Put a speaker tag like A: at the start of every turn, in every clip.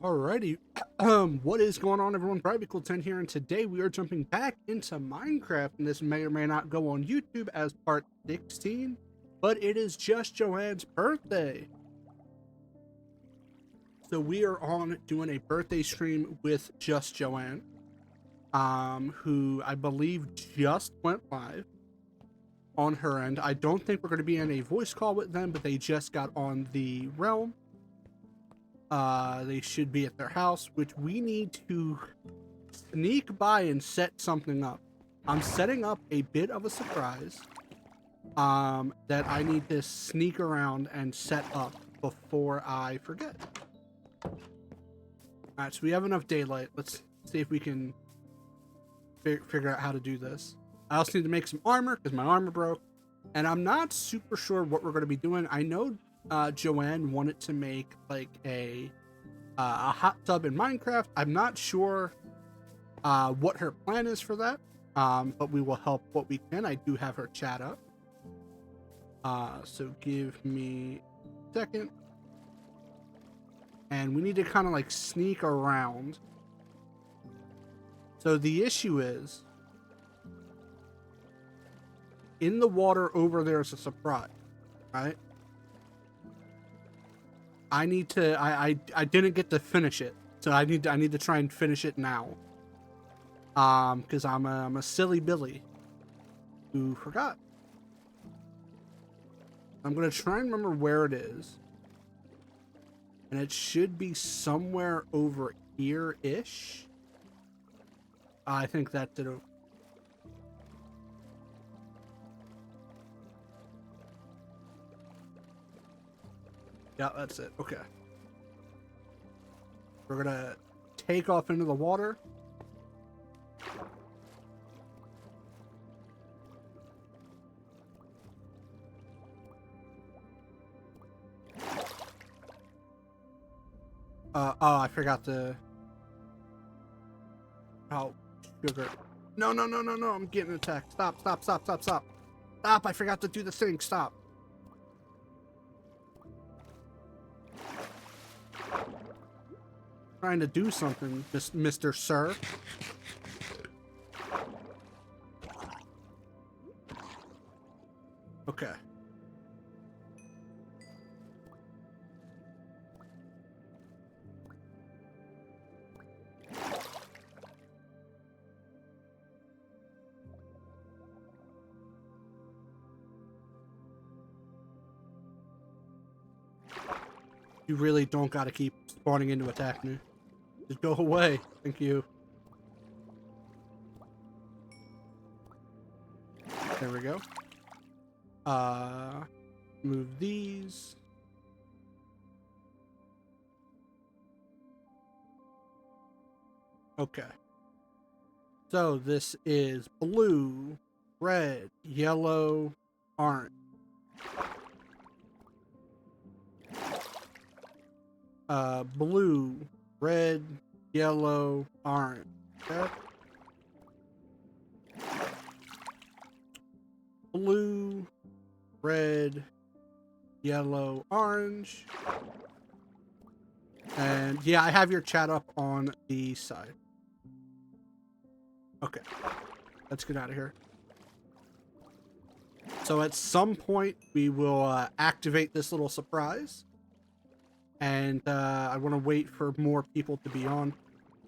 A: Alrighty, what is going on, everyone? Cool 10 here, and today we are jumping back into Minecraft, and this may or may not go on YouTube as part 16, but it is Just Joanne's birthday. So we are on doing a birthday stream with Just Joanne, who I believe just went live on her end. I don't think we're going to be in a voice call with them, but they just got on the realm. They should be at their house, which we need to sneak by and set something up. I'm setting up a bit of a surprise that I need to sneak around and set up before I forget. Alright, so we have enough daylight. Let's see if we can figure out how to do this. I also need to make some armor because my armor broke, and I'm not super sure what we're going to be doing. I know Joanne wanted to make like a hot tub in Minecraft. I'm not sure what her plan is for that, but we will help what we can. I do have her chat up, so give me a second. And we need to kind of like sneak around. So the issue is, in the water over there is a surprise, right? I need to. I didn't get to finish it, so I need to try and finish it now. Because I'm a silly Billy who forgot. I'm gonna try and remember where it is, and it should be somewhere over here-ish. I think that's it. Yeah, that's it. Okay. We're gonna take off into the water. Oh, I forgot to... Oh, sugar. No, no, no, no, no, I'm getting attacked. Stop, stop, stop, stop, stop. Stop, I forgot to do the thing. Stop. Trying to do something, Mr. Sir. Okay. You really don't gotta keep spawning in to attack me. Just go away. Thank you. There we go. Move these. Okay. So this is blue, red, yellow, orange. Blue, red, yellow, orange. Okay. Blue, red, yellow, orange. And yeah, I have your chat up on the side. Okay, let's get out of here. So at some point we will activate this little surprise. And I want to wait for more people to be on.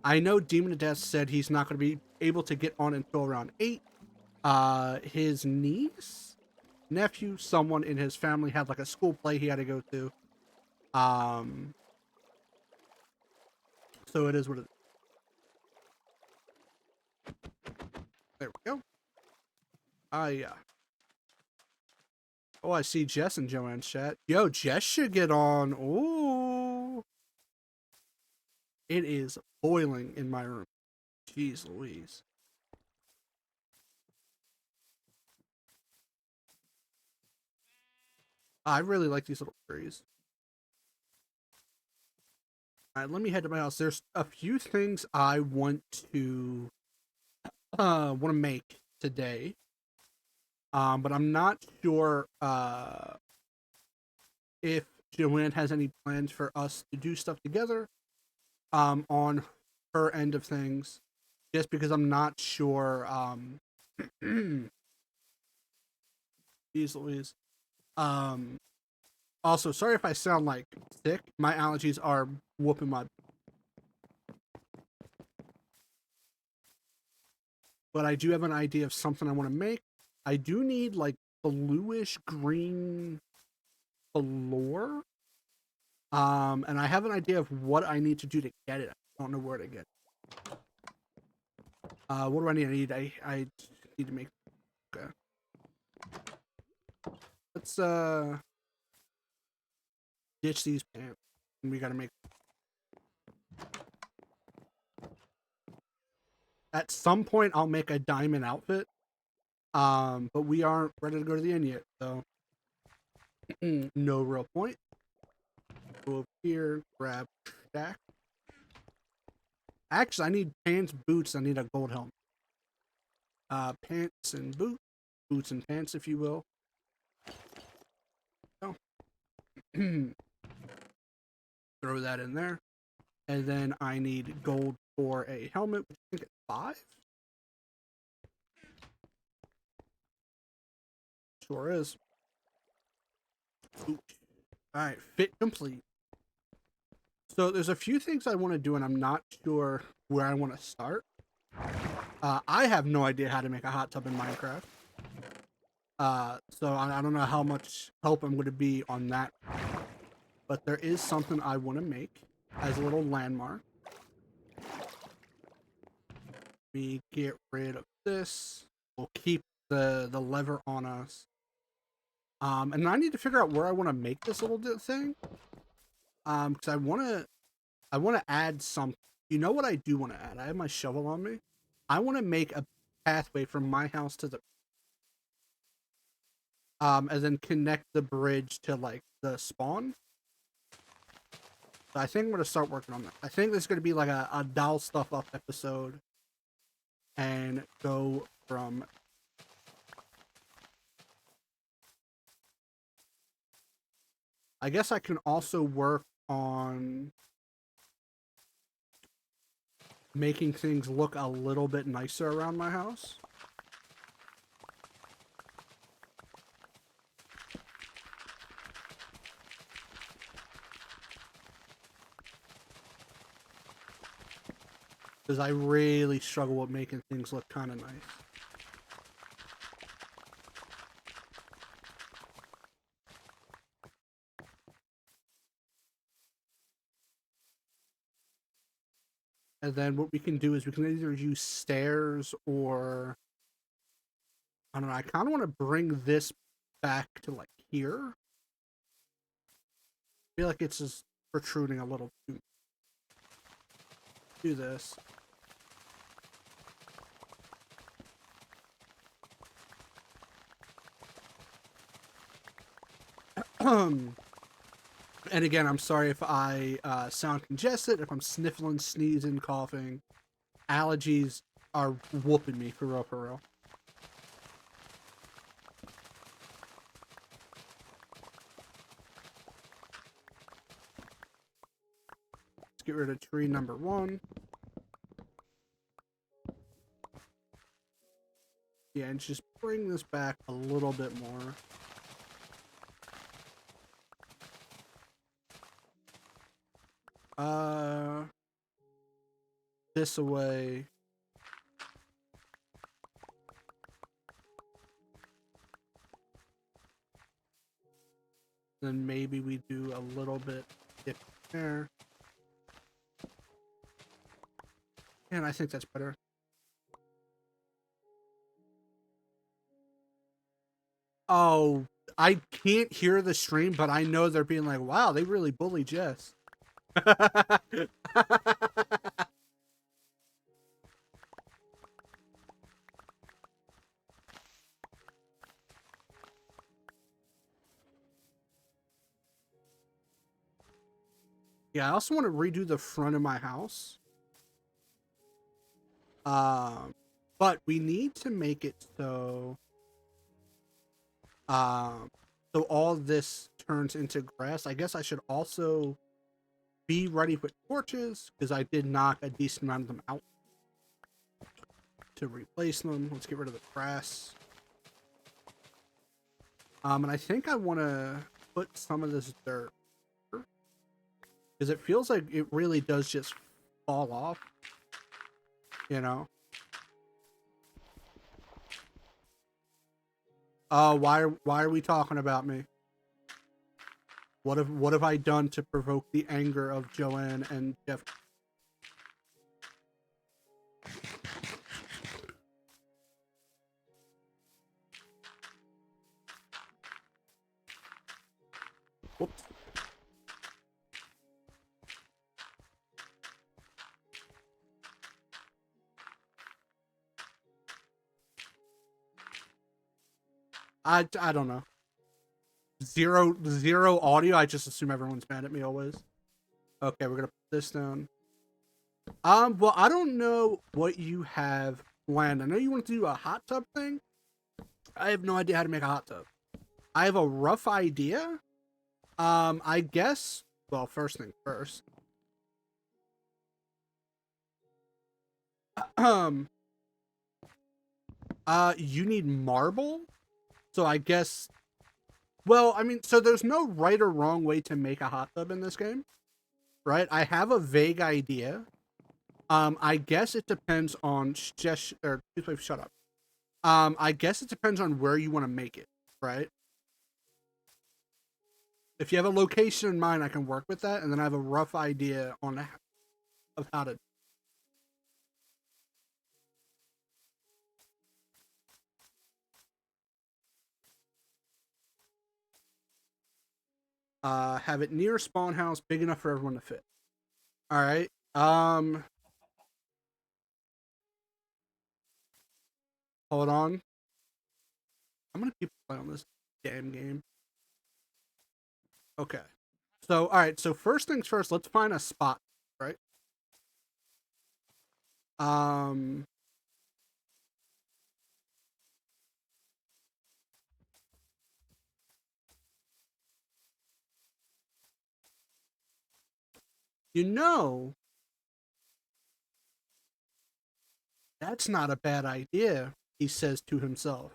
A: I know Demon of Death said he's not going to be able to get on until around 8. His niece, nephew, someone in his family had like a school play he had to go to. So it is what it is. There we go. Yeah. Oh, I see Jess and Joanne's chat. Yo, Jess should get on. Ooh. It is boiling in my room. Jeez Louise. I really like these little trees. Alright, let me head to my house. There's a few things I want to make today. But I'm not sure if Joanne has any plans for us to do stuff together. on her end of things, just because I'm not sure. Jeez Louise. Um, Also, sorry if I sound like sick. My allergies are whooping my. But I do have an idea of something I want to make. I do need like bluish green floor. And I have an idea of what I need to do to get it. I don't know where to get it. What do I need? I need to make. Okay. Let's ditch these pants. And we gotta make. At some point, I'll make a diamond outfit. But we aren't ready to go to the end yet, so no real point. Go over here, grab stack. Actually, I need pants, boots. I need a gold helmet. Pants and boots and pants, if you will. Oh. Throw that in there, and then I need gold for a helmet, which I think it's 5. Sure is. All right, fit complete. So there's a few things I want to do, and I'm not sure where I want to start. I have no idea how to make a hot tub in Minecraft. So I don't know how much help I'm going to be on that. But there is something I want to make as a little landmark. We get rid of this. We'll keep the lever on us. And I need to figure out where I want to make this little thing. Because I want to add some. You know what I do want to add? I have my shovel on me. I want to make a pathway from my house to the. And then connect the bridge to like the spawn. So I think I'm gonna start working on that. I think this is gonna be like a doll stuff up episode, and go from. I guess I can also work on making things look a little bit nicer around my house. Because I really struggle with making things look kind of nice. And then what we can do is we can either use stairs or... I don't know, I kind of want to bring this back to like here. I feel like it's just protruding a little too. Do this. And again, I'm sorry if I sound congested, if I'm sniffling, sneezing, coughing. Allergies are whooping me for real, for real. Let's get rid of tree number 1. Yeah, and just bring this back a little bit more. This away. Then maybe we do a little bit dip there. And I think that's better. Oh, I can't hear the stream, but I know they're being like, wow, they really bully Jess. Yeah, I also want to redo the front of my house. But we need to make it so so all this turns into grass. I guess I should also be ready with torches because I did knock a decent amount of them out to replace them. Let's get rid of the grass. And I think I want to put some of this dirt because it feels like it really does just fall off, you know. Why are we talking about me? What have I done to provoke the anger of Joanne and Jeff? Whoops. I don't know. Zero audio. I just assume everyone's mad at me always. Okay, we're gonna put this down. Well, I don't know what you have planned. I know you want to do a hot tub thing. I have no idea how to make a hot tub. I have a rough idea. I guess. Well, first thing first. You need marble. So I guess. Well, I mean, so there's no right or wrong way to make a hot tub in this game, right? I have a vague idea. I guess it depends on Toothwave, shut up. I guess it depends on where you want to make it, right? If you have a location in mind, I can work with that, and then I have a rough idea on of how to. Have it near a spawn house, big enough for everyone to fit. All right. Hold on. I'm gonna keep playing on this damn game. Okay. So, all right. So first things first, let's find a spot, right? You know, that's not a bad idea, he says to himself.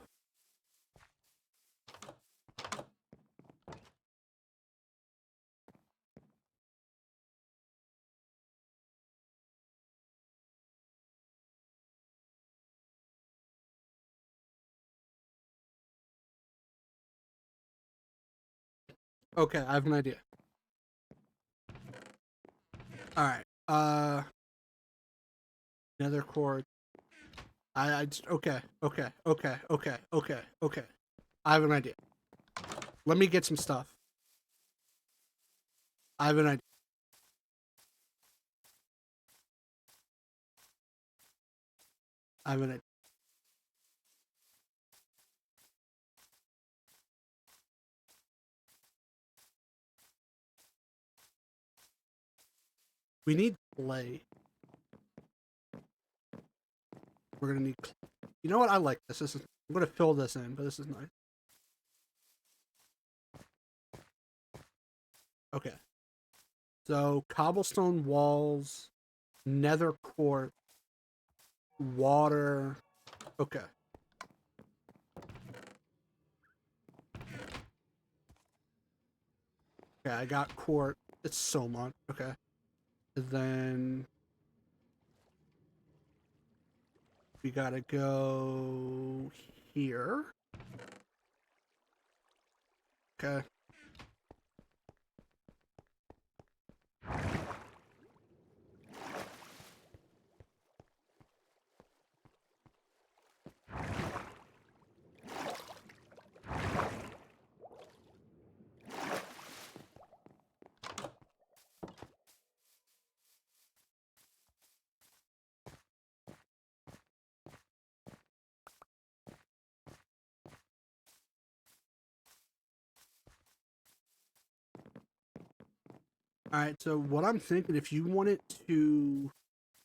A: Okay, I have an idea. All right. Nether cord. I just, okay. I have an idea. Let me get some stuff. I have an idea. I have an idea. We need clay. We're gonna need. You know what? I like this. This is. I'm gonna fill this in, but this is nice. Okay. So cobblestone walls, nether quartz, water. Okay. Okay, I got quartz. It's so much. Okay. And then we gotta go here. Okay. All right, so what I'm thinking, if you want it to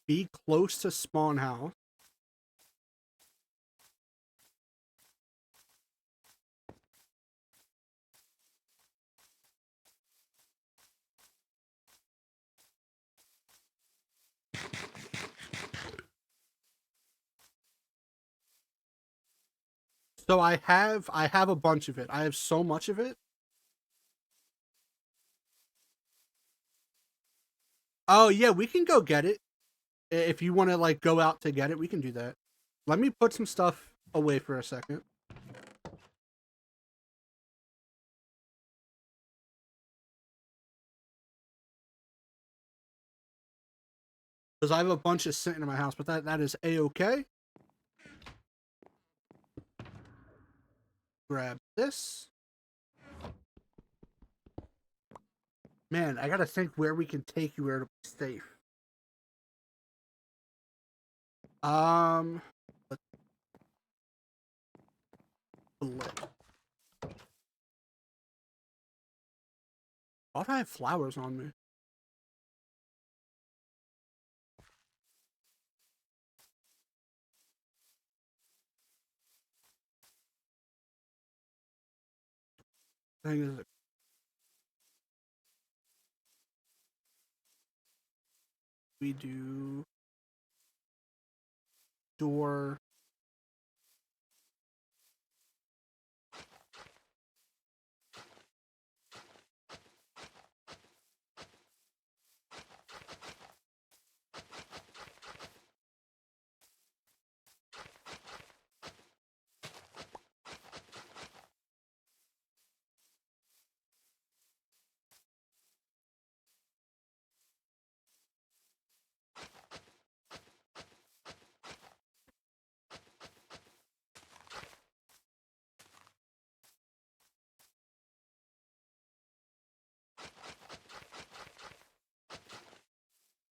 A: be close to spawn house, So I have a bunch of it. I have so much of it. Oh yeah, we can go get it. If you want to like go out to get it, we can do that. Let me put some stuff away for a second. Because I have a bunch of sitting in my house, but that is a-okay. Grab this. Man, I gotta think where we can take you where to be safe. Um, let's why do I have flowers on me? Thing is, we do door.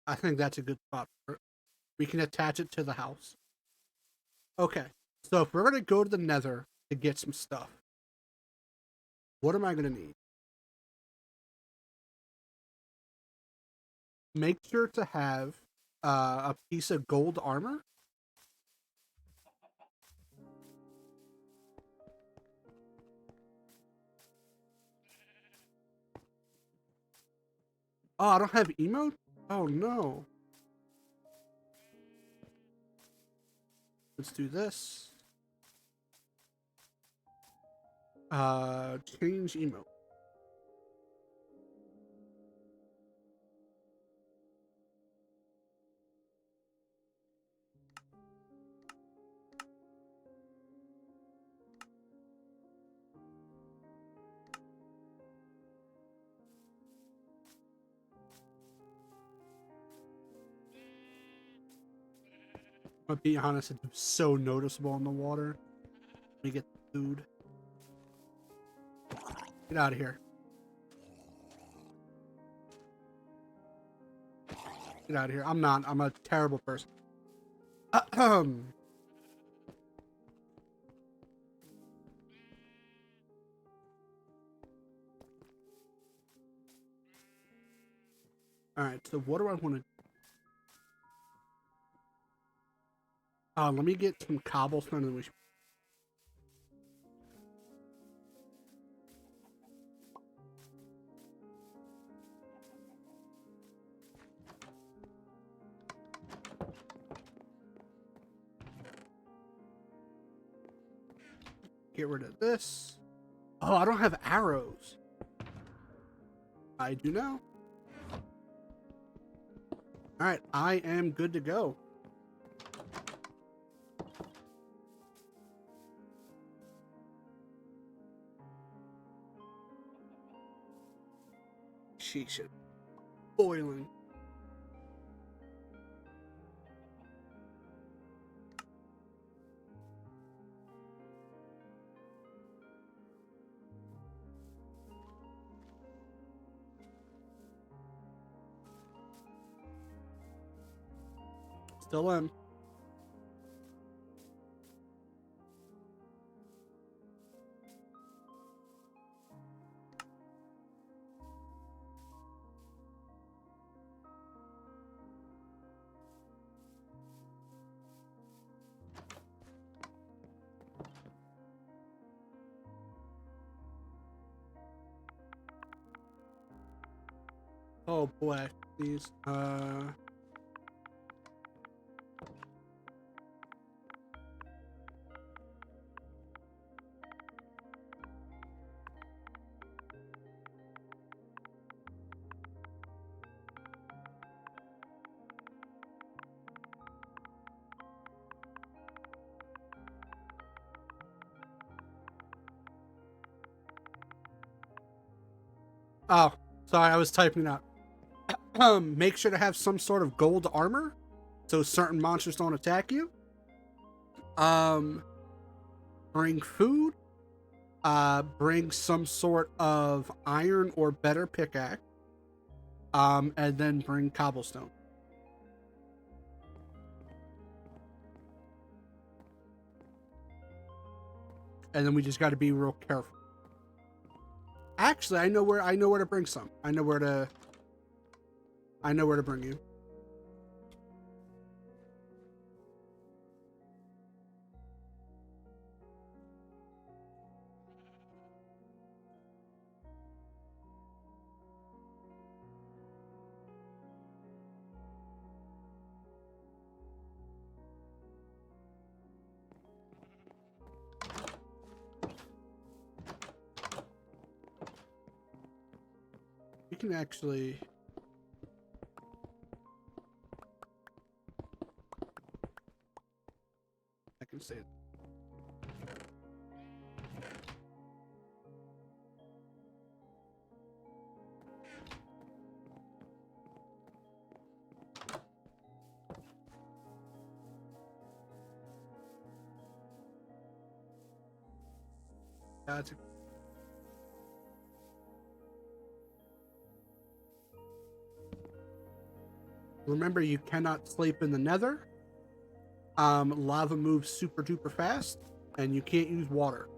A: I think that's a good spot for it. We can attach it to the house. Okay, so if we're gonna go to the Nether to get some stuff, what am I gonna need? Make sure to have a piece of gold armor. Oh, I don't have emote? Oh no. Let's do this. Change emote. But be honest, it's so noticeable in the water. We get the food. Get out of here. Get out of here. I'm not. I'm a terrible person. Ahem. All right. So what do I want to? Let me get some cobblestone and we should... Get rid of this. Oh, I don't have arrows. I do now. All right, I am good to go. Sheesh, it's boiling. Still am. Oh boy, please. Oh, sorry, I was typing up. Make sure to have some sort of gold armor, so certain monsters don't attack you. Bring food. Bring some sort of iron or better pickaxe. And then bring cobblestone. And then we just got to be real careful. Actually, I know where to bring some. I know where to bring you. You can actually. I can say it. That's Remember, you cannot sleep in the nether. Lava moves super duper fast, and you can't use water.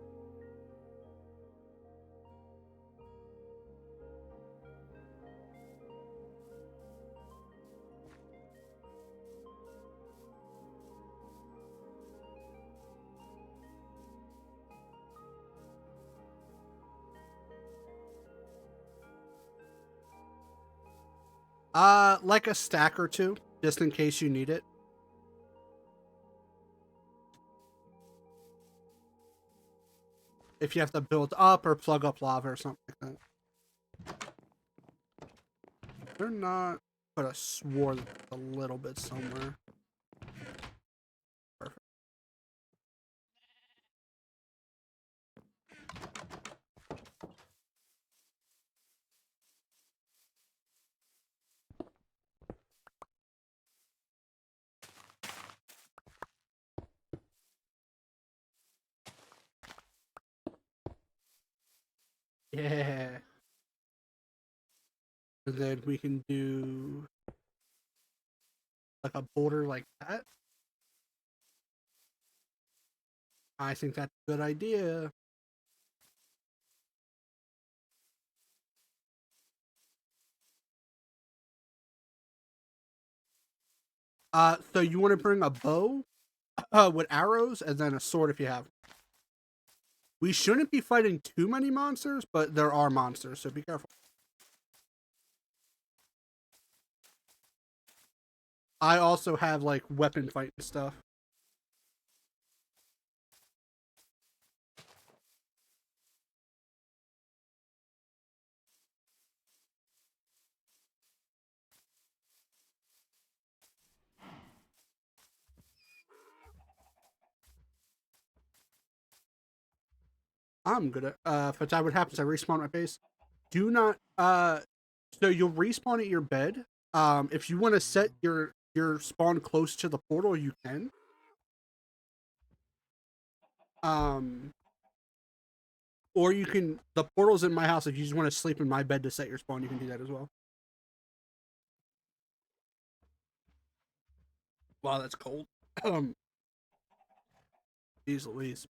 A: Like a stack or two, just in case you need it. If you have to build up or plug up lava or something like that. They're not, but I swore a little bit somewhere. Perfect. Yeah. And then we can do like a border like that. I think that's a good idea. So you want to bring a bow with arrows and then a sword if you have. We shouldn't be fighting too many monsters, but there are monsters, so be careful. I also have like weapon fighting stuff. I'm good at if that would happen, I respawn my base. Do not so you'll respawn at your bed. If you want to set your spawn close to the portal, you can. Um or you can the portal's in my house. If you just want to sleep in my bed to set your spawn, you can do that as well. Wow, that's cold. Jeez Louise.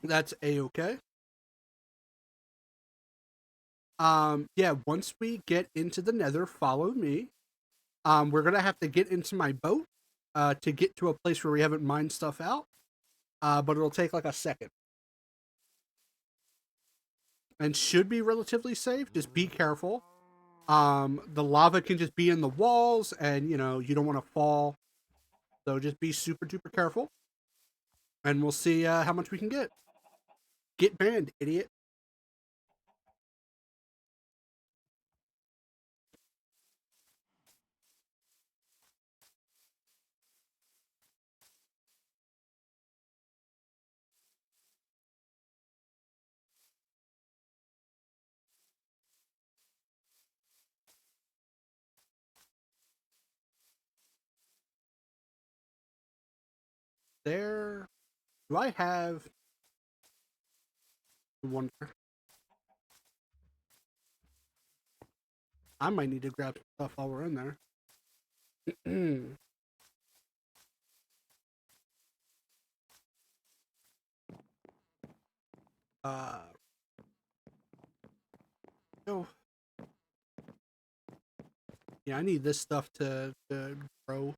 A: That's a-okay. Yeah, once we get into the nether, follow me. We're gonna have to get into my boat to get to a place where we haven't mined stuff out. But it'll take like a second. And should be relatively safe. Just be careful. The lava can just be in the walls, and you know, you don't want to fall. So just be super duper careful. And we'll see how much we can get. Get banned, idiot. there? Do I have? I wonder. I might need to grab some stuff while we're in there. uh. Oh. Yeah, I need this stuff to grow.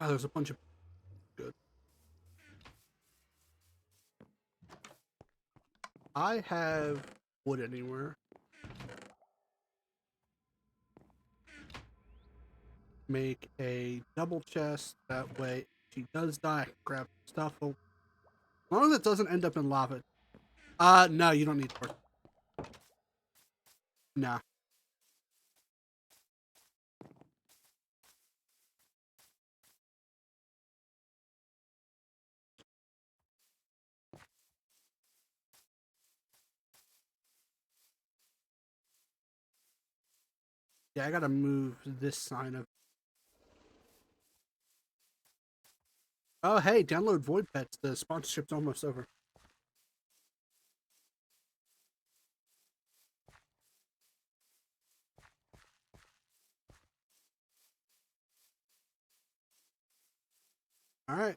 A: Oh, there's a bunch of good. I have wood anywhere. Make a double chest. That way, if she does die, I can grab stuff. As long as it doesn't end up in lava. No, you don't need torch. Nah. Yeah, I gotta move this sign of. Oh, hey, download Void Pets. The sponsorship's almost over. All right.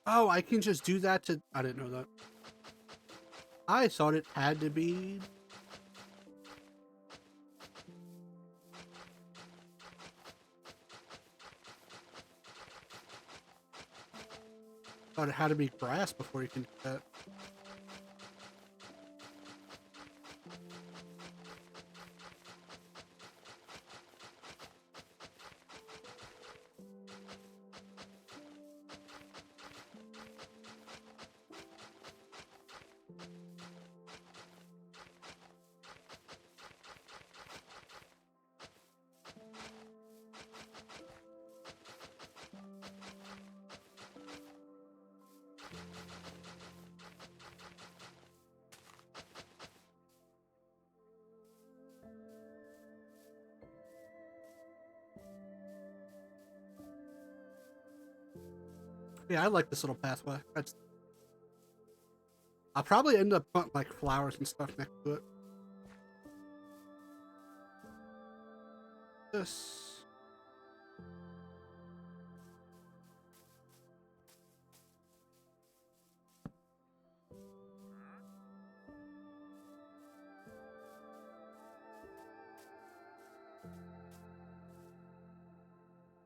A: Oh, I can just do that to. I didn't know that. I thought it had to be. Thought it had to be grass before you can do that. Yeah, I like this little pathway. I'll probably end up putting like flowers and stuff next to it. This.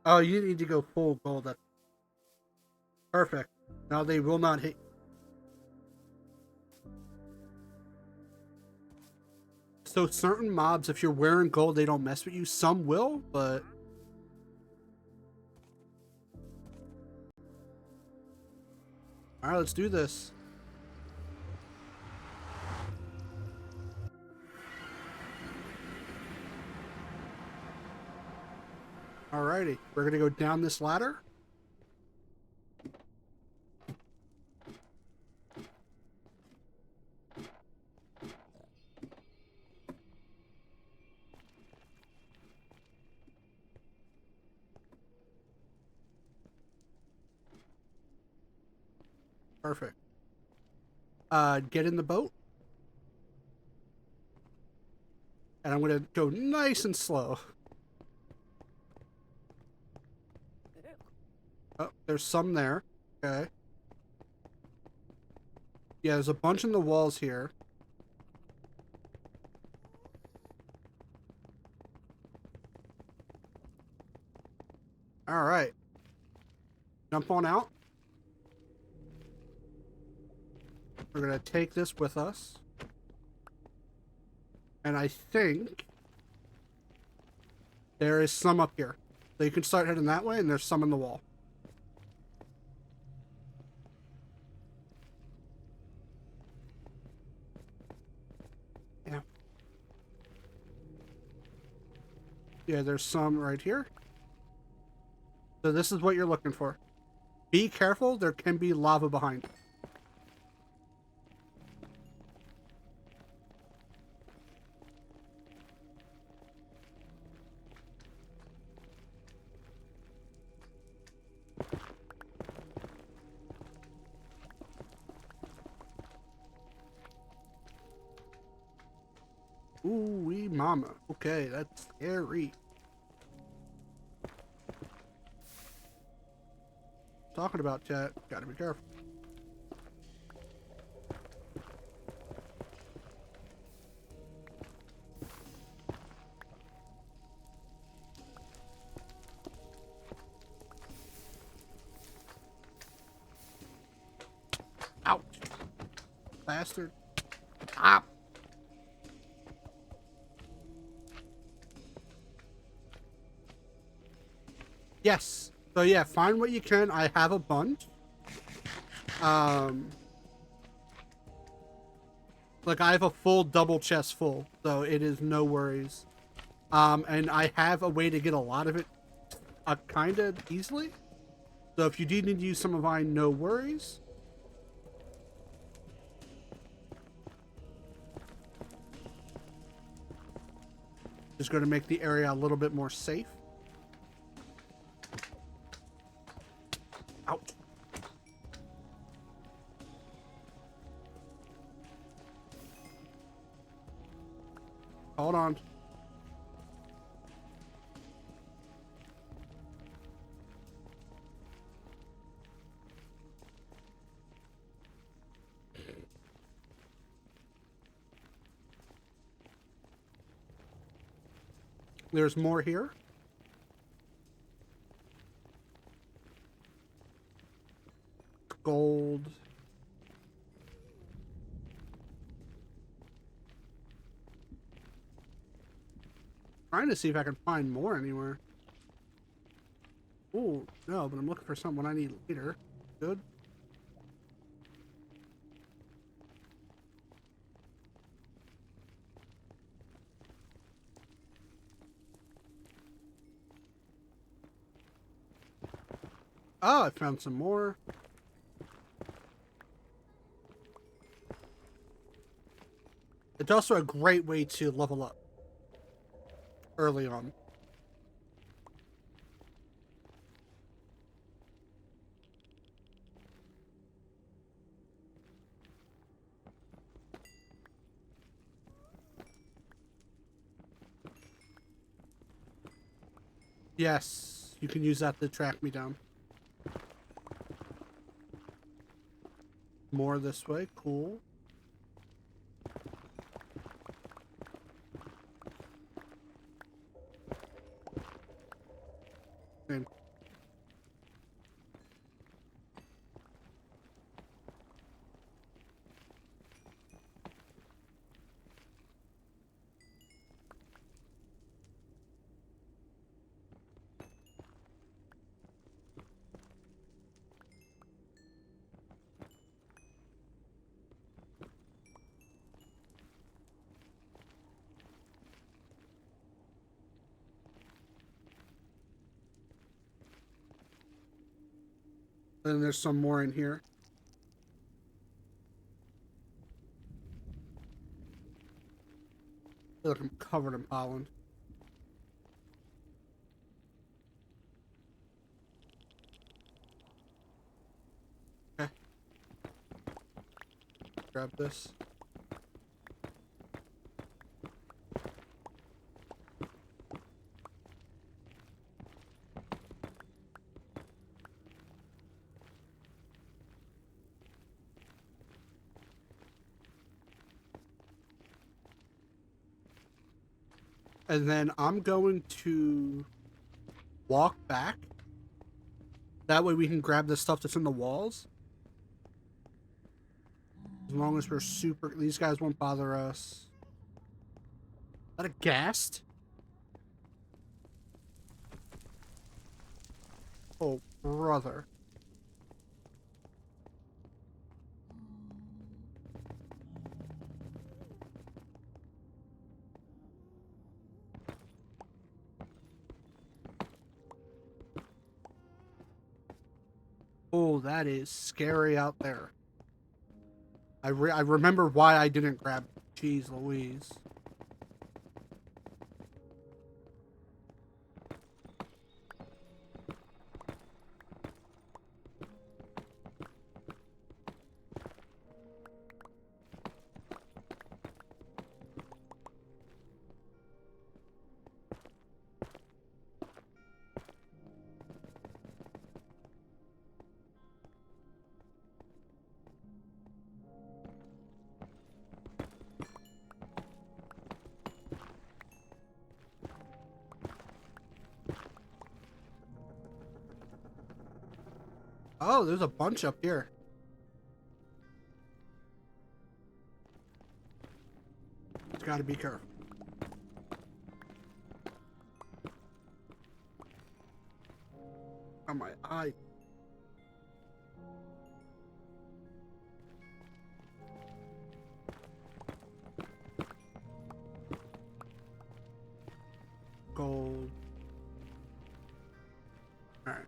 A: Oh, you need to go full gold. That's perfect. Now they will not hit. So certain mobs, if you're wearing gold, they don't mess with you. Some will, but all right, let's do this. Alrighty, we're gonna go down this ladder. Perfect. Get in the boat. And I'm gonna go nice and slow. Oh, there's some there. Okay. Yeah, there's a bunch in the walls here. All right. Jump on out. We're going to take this with us. And I think there is some up here. So you can start heading that way, and there's some in the wall. Yeah. Yeah, there's some right here. So this is what you're looking for. Be careful, there can be lava behind. Ooh wee mama. Okay, that's scary. Talking about chat, gotta be careful. Ouch. Bastard. Ah. Yes. So yeah, find what you can. I have a bunch. Like I have a full double chest full, so it is no worries. And I have a way to get a lot of it kind of easily. So if you do need to use some of mine, no worries. Just going to make the area a little bit more safe. Ouch. Hold on. There's more here. Gold. Trying to see if I can find more anywhere. Oh, no, but I'm looking for someone I need later. Good. Oh, I found some more. It's also a great way to level up early on. Yes, you can use that to track me down. More this way, cool. Same. And there's some more in here. I feel like I'm covered in pollen. Okay. Grab this. and then I'm going to walk back. That way we can grab the stuff that's in the walls. As long as we're super... These guys won't bother us. Is that a ghast? Oh, brother. Oh, that is scary out there. I remember why I didn't grab... Jeez Louise. Oh, there's a bunch up here. Just gotta be careful. Oh, my eye. Gold. All right.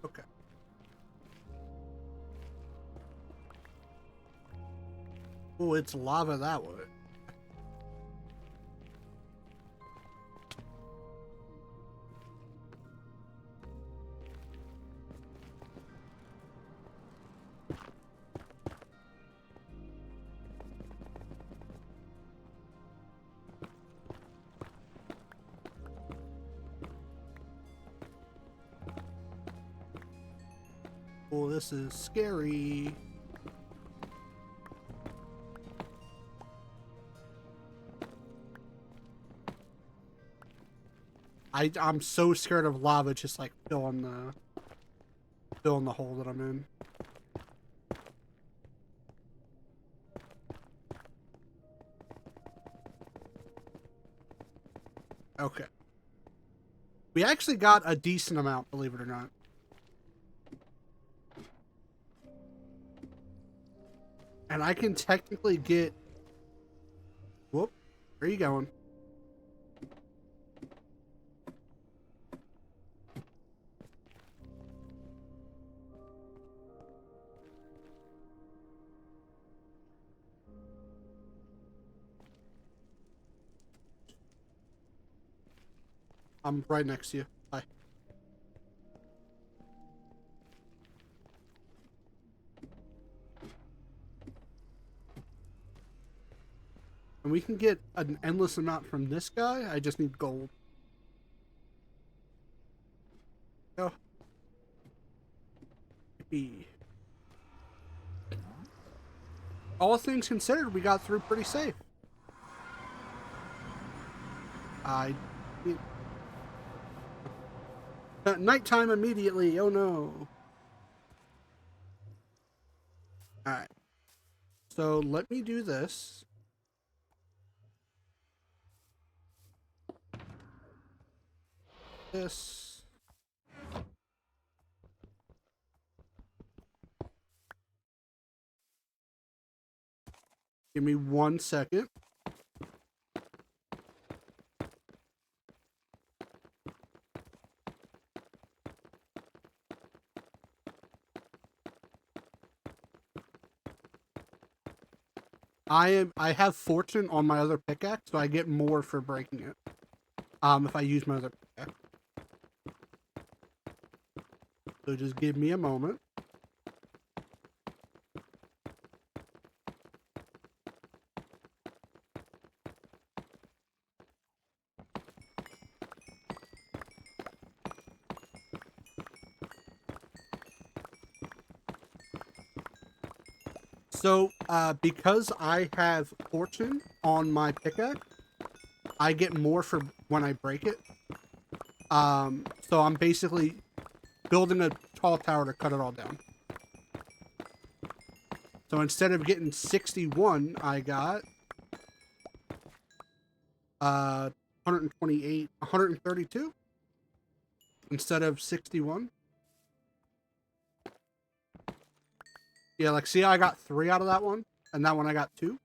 A: Okay. Oh, it's lava that way. Oh, this is scary. I'm so scared of lava just like filling the hole that I'm in. Okay. We actually got a decent amount, believe it or not. And I can technically get... Whoop. Where are you going? I'm right next to you. Bye. And we can get an endless amount from this guy. I just need gold. Go. Yippee. All things considered, we got through pretty safe. Nighttime immediately. Oh no. Alright. So let me do this. This. Give me 1 second. I have fortune on my other pickaxe, so I get more for breaking it. If I use my other pickaxe. So just give me a moment. So, because I have fortune on my pickaxe, I get more for when I break it. So I'm basically building a tall tower to cut it all down. So instead of getting 61, I got 128, 132 instead of 61. Yeah, like, see, I got 3 out of that one, and that one I got 2.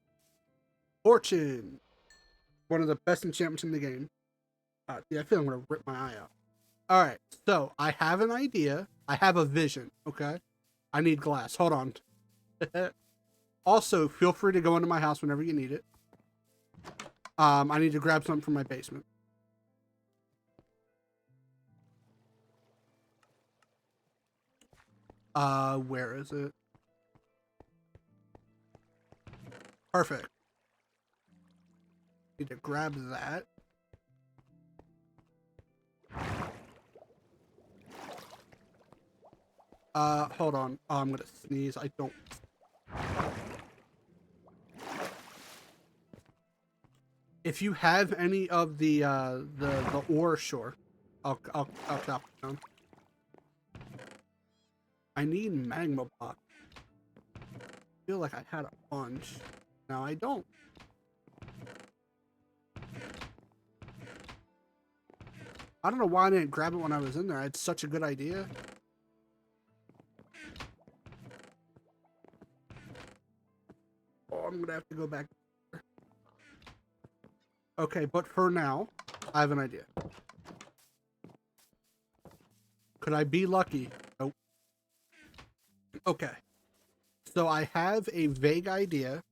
A: Fortune, one of the best enchantments in the game. Yeah, I feel I'm gonna rip my eye out. All right, so I have an idea. I have a vision. Okay, I need glass. Hold on. Also, feel free to go into my house whenever you need it. I need to grab something from my basement. Where is it? Perfect. Need to grab that. Hold on. Oh, I'm gonna sneeze. I don't. If you have any of the ore, sure, I'll chop it down. I need magma block. I feel like I had a bunch. Now I don't. I don't know why I didn't grab it when I was in there. I had such a good idea. Oh, I'm gonna have to go back. Okay, but for now, I have an idea. Could I be lucky? Nope. Okay. So I have a vague idea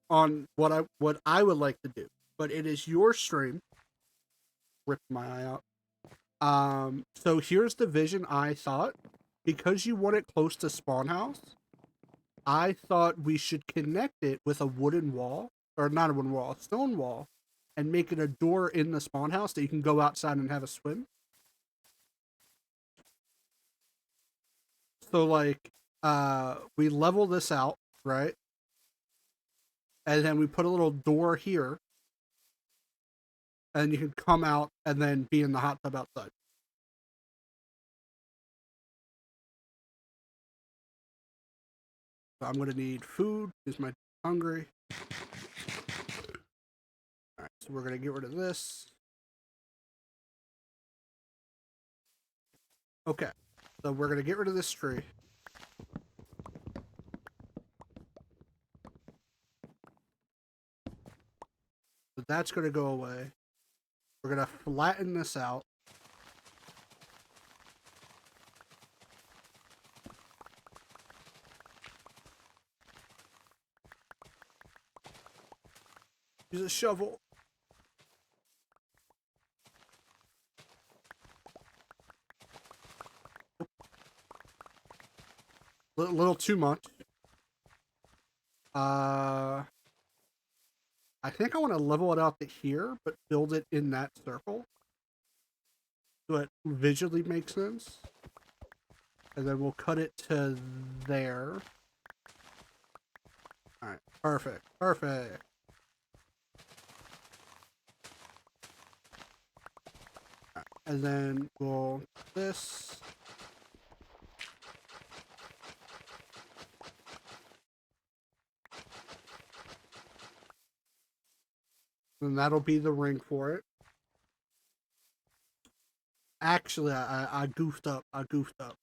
A: on what I would like to do, but it is your stream. Rip my eye out. So here's the vision I thought. Because you want it close to spawn house, I thought we should connect it with a wooden wall, or not a wooden wall, a stone wall, and make it a door in the spawn house that you can go outside and have a swim. So like, we level this out, right? And then we put a little door here, and you can come out and then be in the hot tub outside. So I'm gonna need food because my hungry. All right, so we're gonna get rid of this. Okay, so we're gonna get rid of this tree. So that's gonna go away. We're gonna flatten this out. Use a shovel. A little too much. I think I want to level it out to here, but build it in that circle. So it visually makes sense. And then we'll cut it to there. Alright, perfect, perfect. Right, and then we'll this. And that'll be the ring for it. Actually, I goofed up. I goofed up.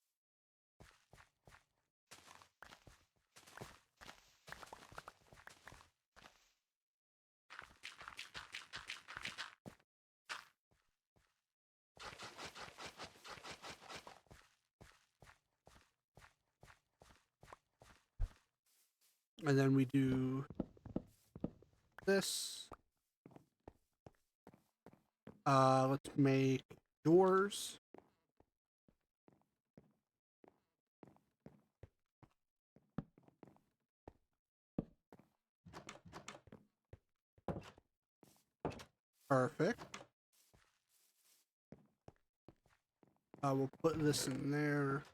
A: And then we do this. Let's make doors. Perfect. We'll put this in there.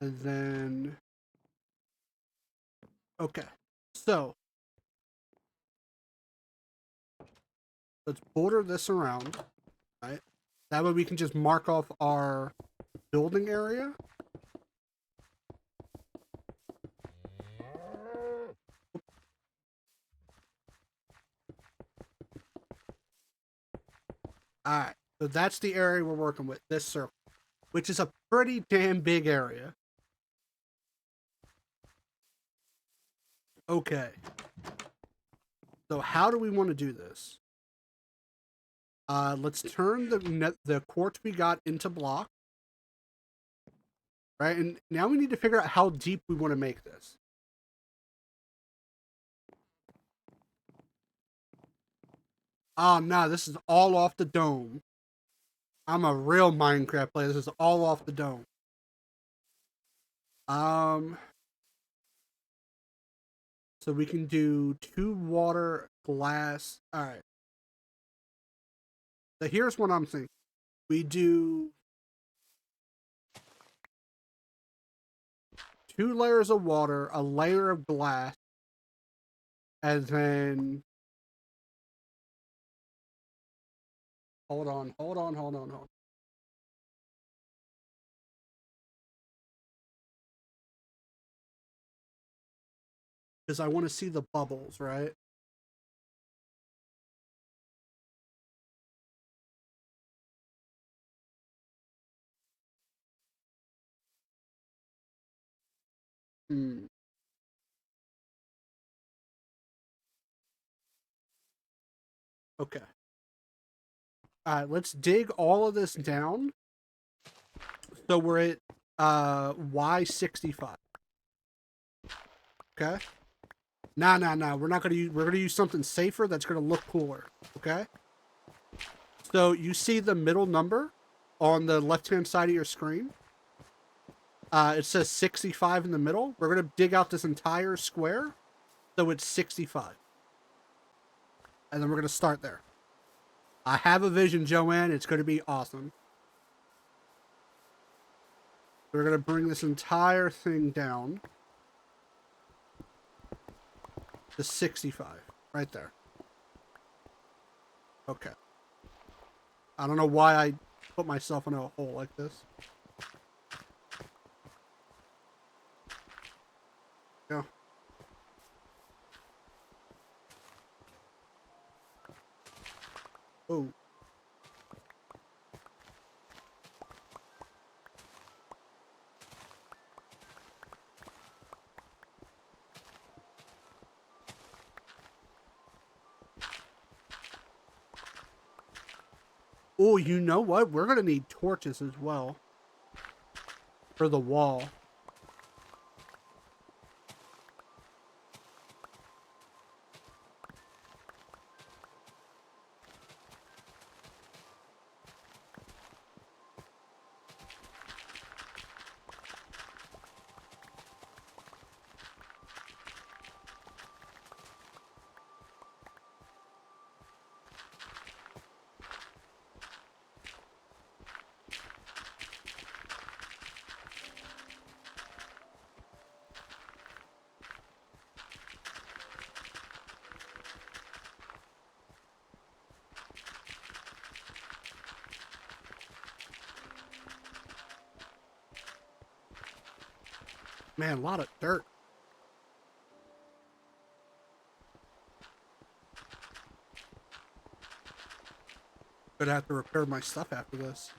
A: And then, okay, so let's border this around, right? That way we can just mark off our building area. All right, so that's the area we're working with, this circle, which is a pretty damn big area. Okay. So how do we want to do this? Let's turn the quartz we got into block. Right, and now we need to figure out how deep we want to make this. Oh, no, this is all off the dome. I'm a real Minecraft player. This is all off the dome. So we can do 2 water, glass. All right. So here's what I'm thinking. We do 2 layers of water, a layer of glass, and then hold on. Because I want to see the bubbles, right? Hmm. Okay. All right, let's dig all of this down. So we're at Y65. Okay. Nah. We're not gonna use. We're gonna use something safer that's gonna look cooler. Okay. So you see the middle number on the left-hand side of your screen. It says 65 in the middle. We're gonna dig out this entire square, so it's 65, and then we're gonna start there. I have a vision, Joanne. It's gonna be awesome. We're gonna bring this entire thing down to 65, right there. Okay. I don't know why I put myself in a hole like this. Yeah. Oh. Oh, you know what? We're gonna need torches as well for the wall. Man, a lot of dirt. Gonna have to repair my stuff after this.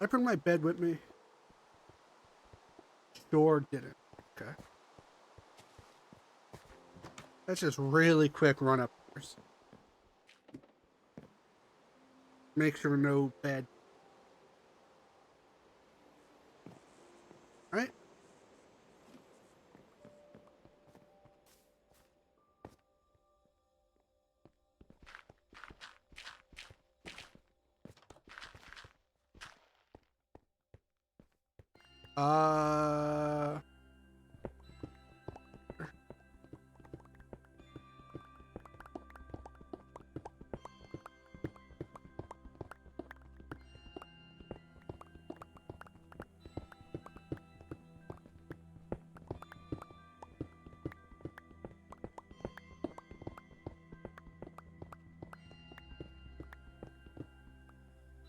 A: I bring my bed with me. Sure didn't. Okay. That's just really quick run up. Make sure no bad. Right? Uh.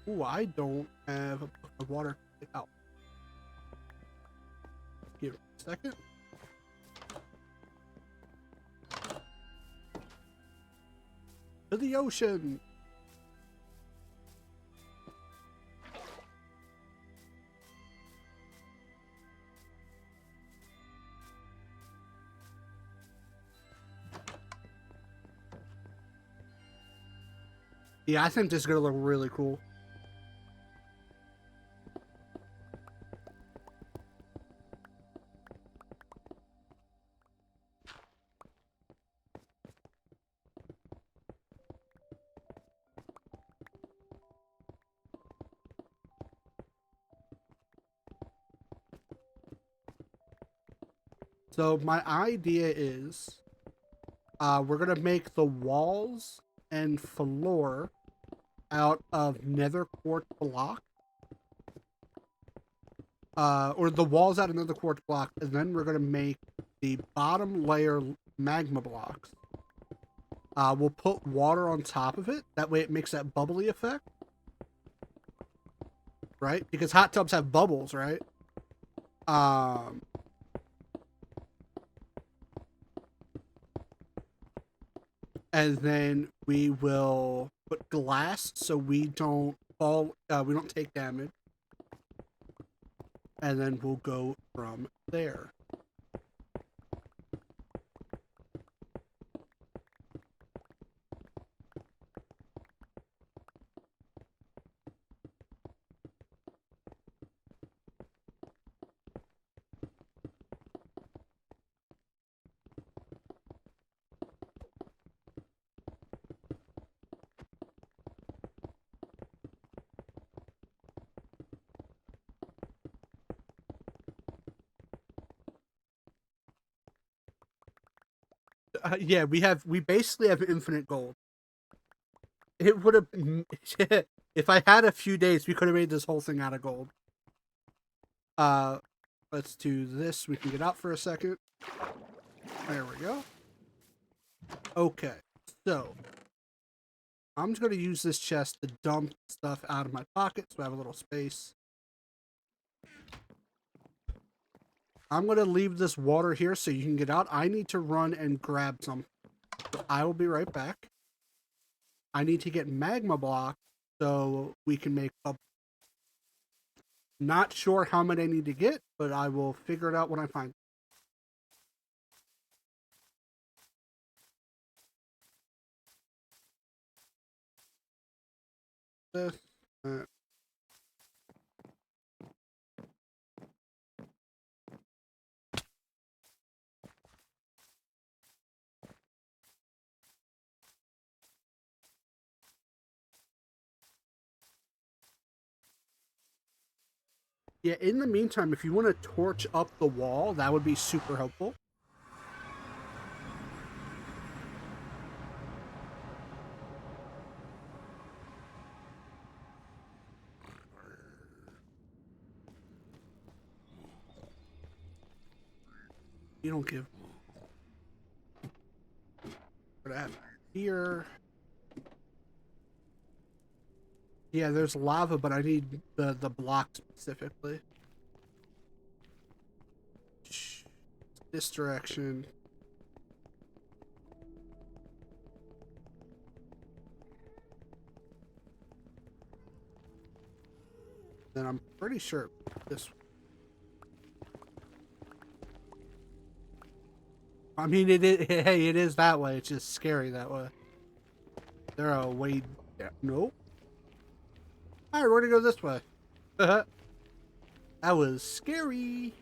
A: Ooh, I don't have a bucket of water to take out. Give it a second. To the ocean. Yeah, I think this is gonna look really cool. So my idea is, we're gonna make the walls and floor out of nether quartz block. Or the walls out of nether quartz block, and then we're gonna make the bottom layer magma blocks. We'll put water on top of it. That way it makes that bubbly effect. Right? Because hot tubs have bubbles, right? And then we will put glass so we don't fall, we don't take damage. And then we'll go from there. Yeah, we basically have infinite gold. It would have, if I had a few days, we could have made this whole thing out of gold. Let's do this. We can get out for a second. There we go. Okay, so I'm just going to use this chest to dump stuff out of my pocket so I have a little space. I'm going to leave this water here so you can get out. I need to run and grab some. So I will be right back. I need to get magma block so we can make bubbles. Not sure how many I need to get, but I will figure it out when I find it. This, yeah, in the meantime, if you want to torch up the wall, that would be super helpful. You don't give. What I have here. Yeah, there's lava, but I need the block specifically. This direction. Then I'm pretty sure this. I mean, it is. Hey, it is that way. It's just scary that way. There are way. Yeah, nope. All right, we're gonna go this way. That was scary.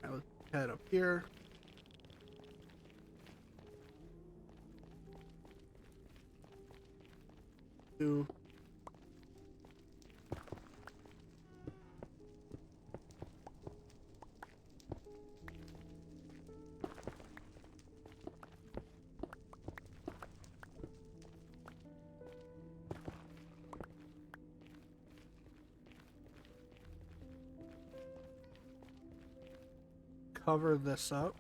A: Now let's head up here. Two. Cover this up.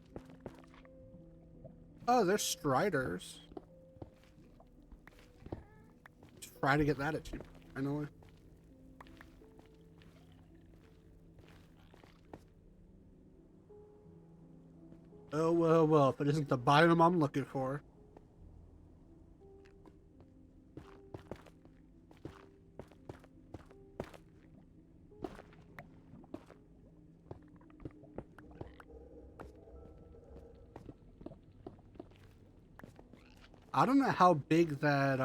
A: Oh, there's striders. try to get that achievement, finally. Oh, well, well, if it isn't the biome I'm looking for. I don't know how big that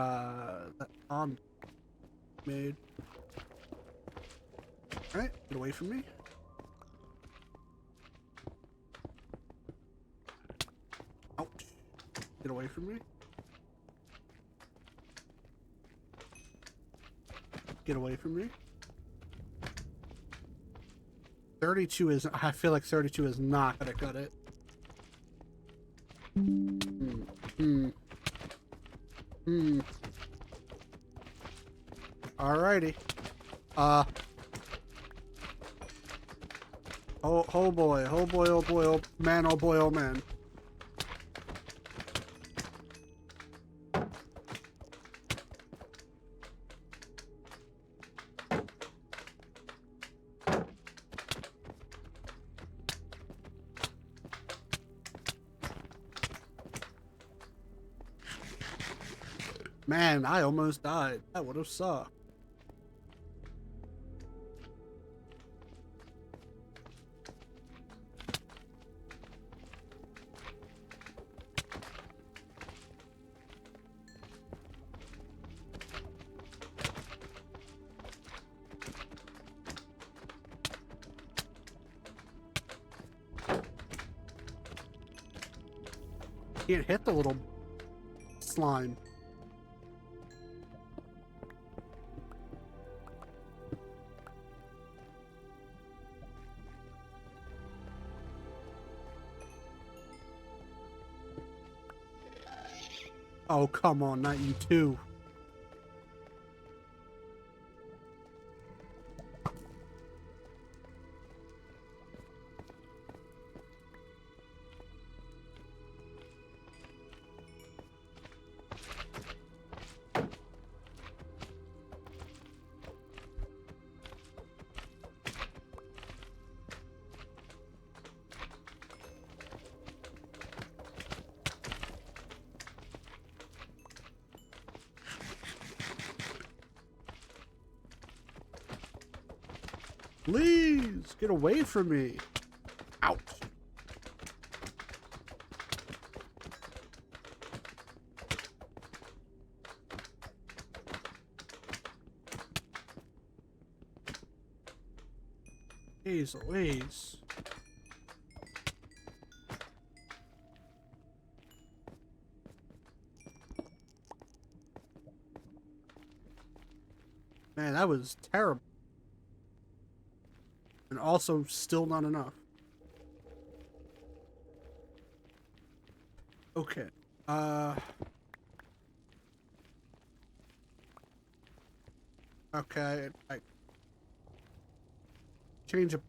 A: pond made. Alright, get away from me. Ouch. Get away from me. Get away from me. 32 is, I feel like 32 is not gonna cut it. Alrighty. Oh boy, oh boy, oh boy, oh man, oh boy, oh man. Man, I almost died. That would have sucked. Can't hit the little slime. Oh, come on, not you too. Please, get away from me. Ouch. Jeez Louise. Man, that was terrible. And also still not enough. Okay. Okay, I change a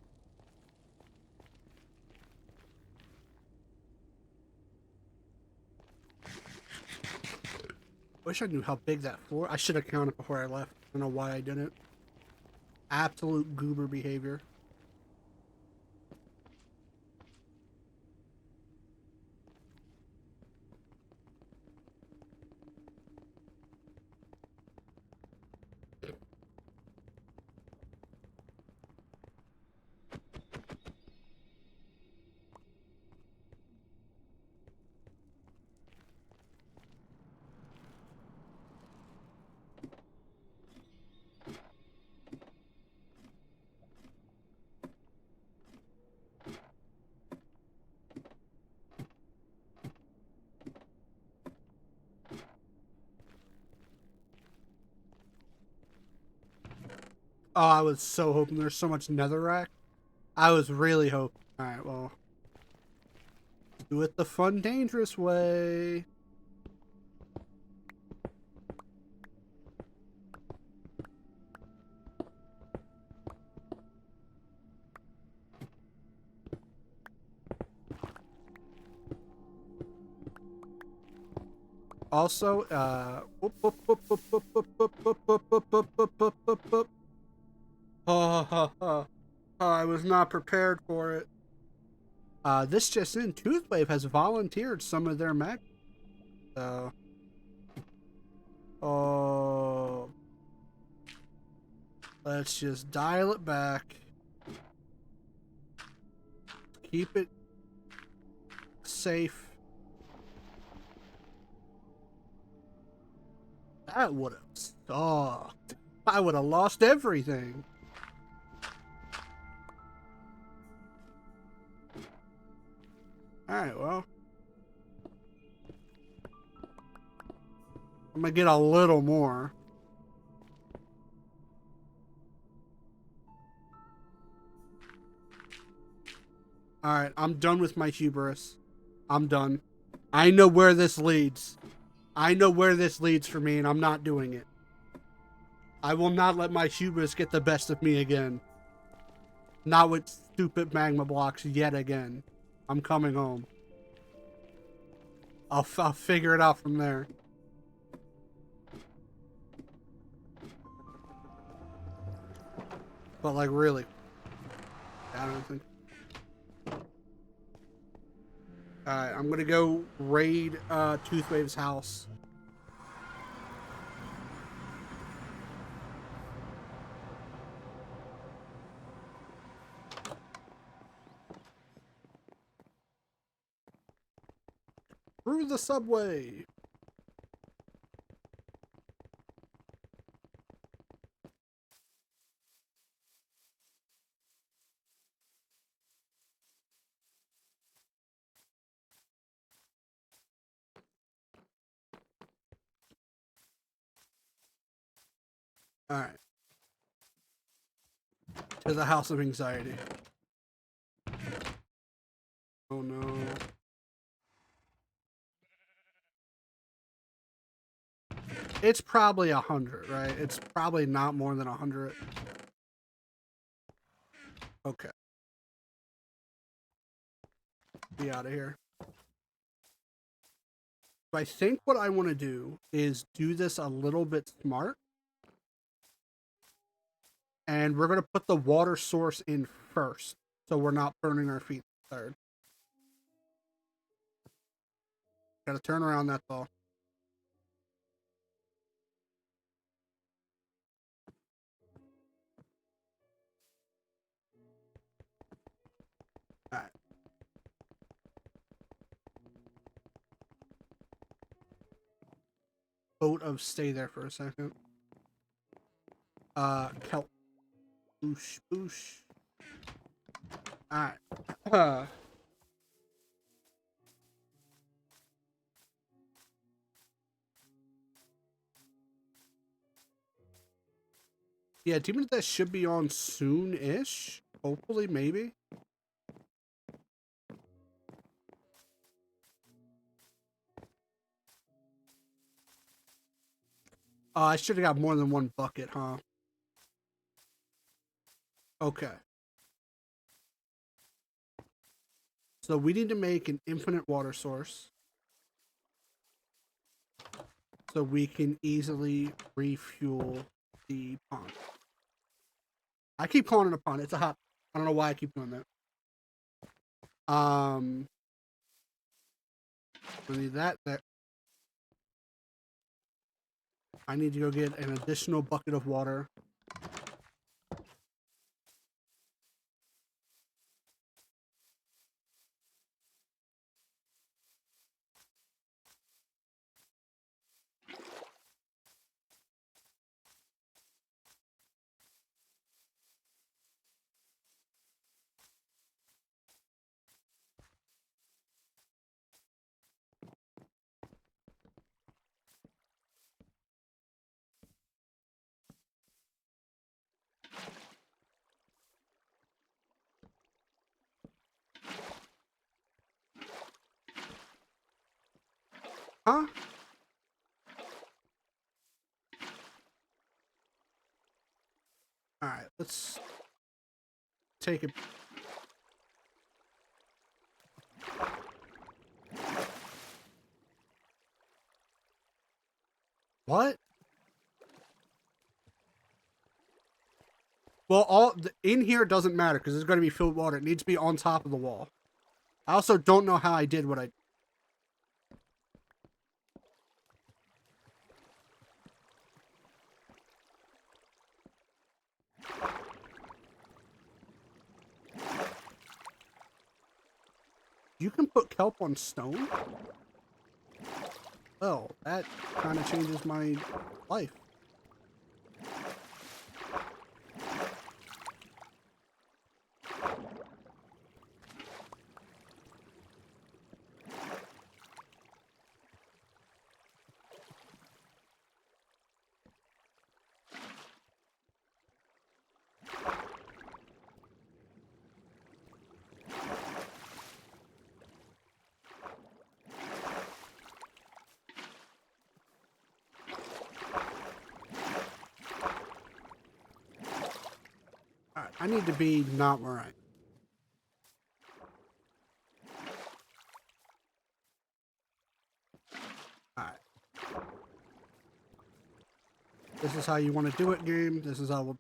A: wish I knew how big that floor. I should have counted before I left. I don't know why I didn't. Absolute goober behavior. Oh, I was so hoping there's so much netherrack. I was really hoping. Alright, well. Do it the fun, dangerous way. Also, I was not prepared for it. This just in, Toothwave has volunteered some of their mech. So, oh, let's just dial it back. Keep it safe. That would have sucked. I would have lost everything. Alright, well. I'm gonna get a little more. Alright, I'm done with my hubris. I'm done. I know where this leads. I know where this leads for me, and I'm not doing it. I will not let my hubris get the best of me again. Not with stupid magma blocks yet again. I'm coming home. I'll figure it out from there. But like really, I don't think. Alright, I'm gonna go raid Toothwave's house. Through the subway. Alright. To the house of anxiety. Oh no. It's probably 100, right? It's probably not more than 100. Okay. Be out of here. So I think what I want to do is do this a little bit smart. And we're going to put the water source in first. So we're not burning our feet third. Gotta turn around, that's all. Alright. Boat of stay there for a second. Kelp. Boosh, boosh. Alright. Yeah, Demon Death should be on soon-ish. Hopefully, maybe. I should have got more than one bucket, huh? Okay. So we need to make an infinite water source. So we can easily refuel the pond. I keep calling it a pond. It's a hot. I don't know why I keep doing that. We need that there. I need to go get an additional bucket of water. Huh? Alright, let's take it. What? Well, in here doesn't matter because it's going to be filled with water. It needs to be on top of the wall. I also don't know how I did what I... You can put kelp on stone? Oh, that kind of changes my life. Alright, I need to be not where I am. Alright. This is how you want to do it, game. This is how we'll...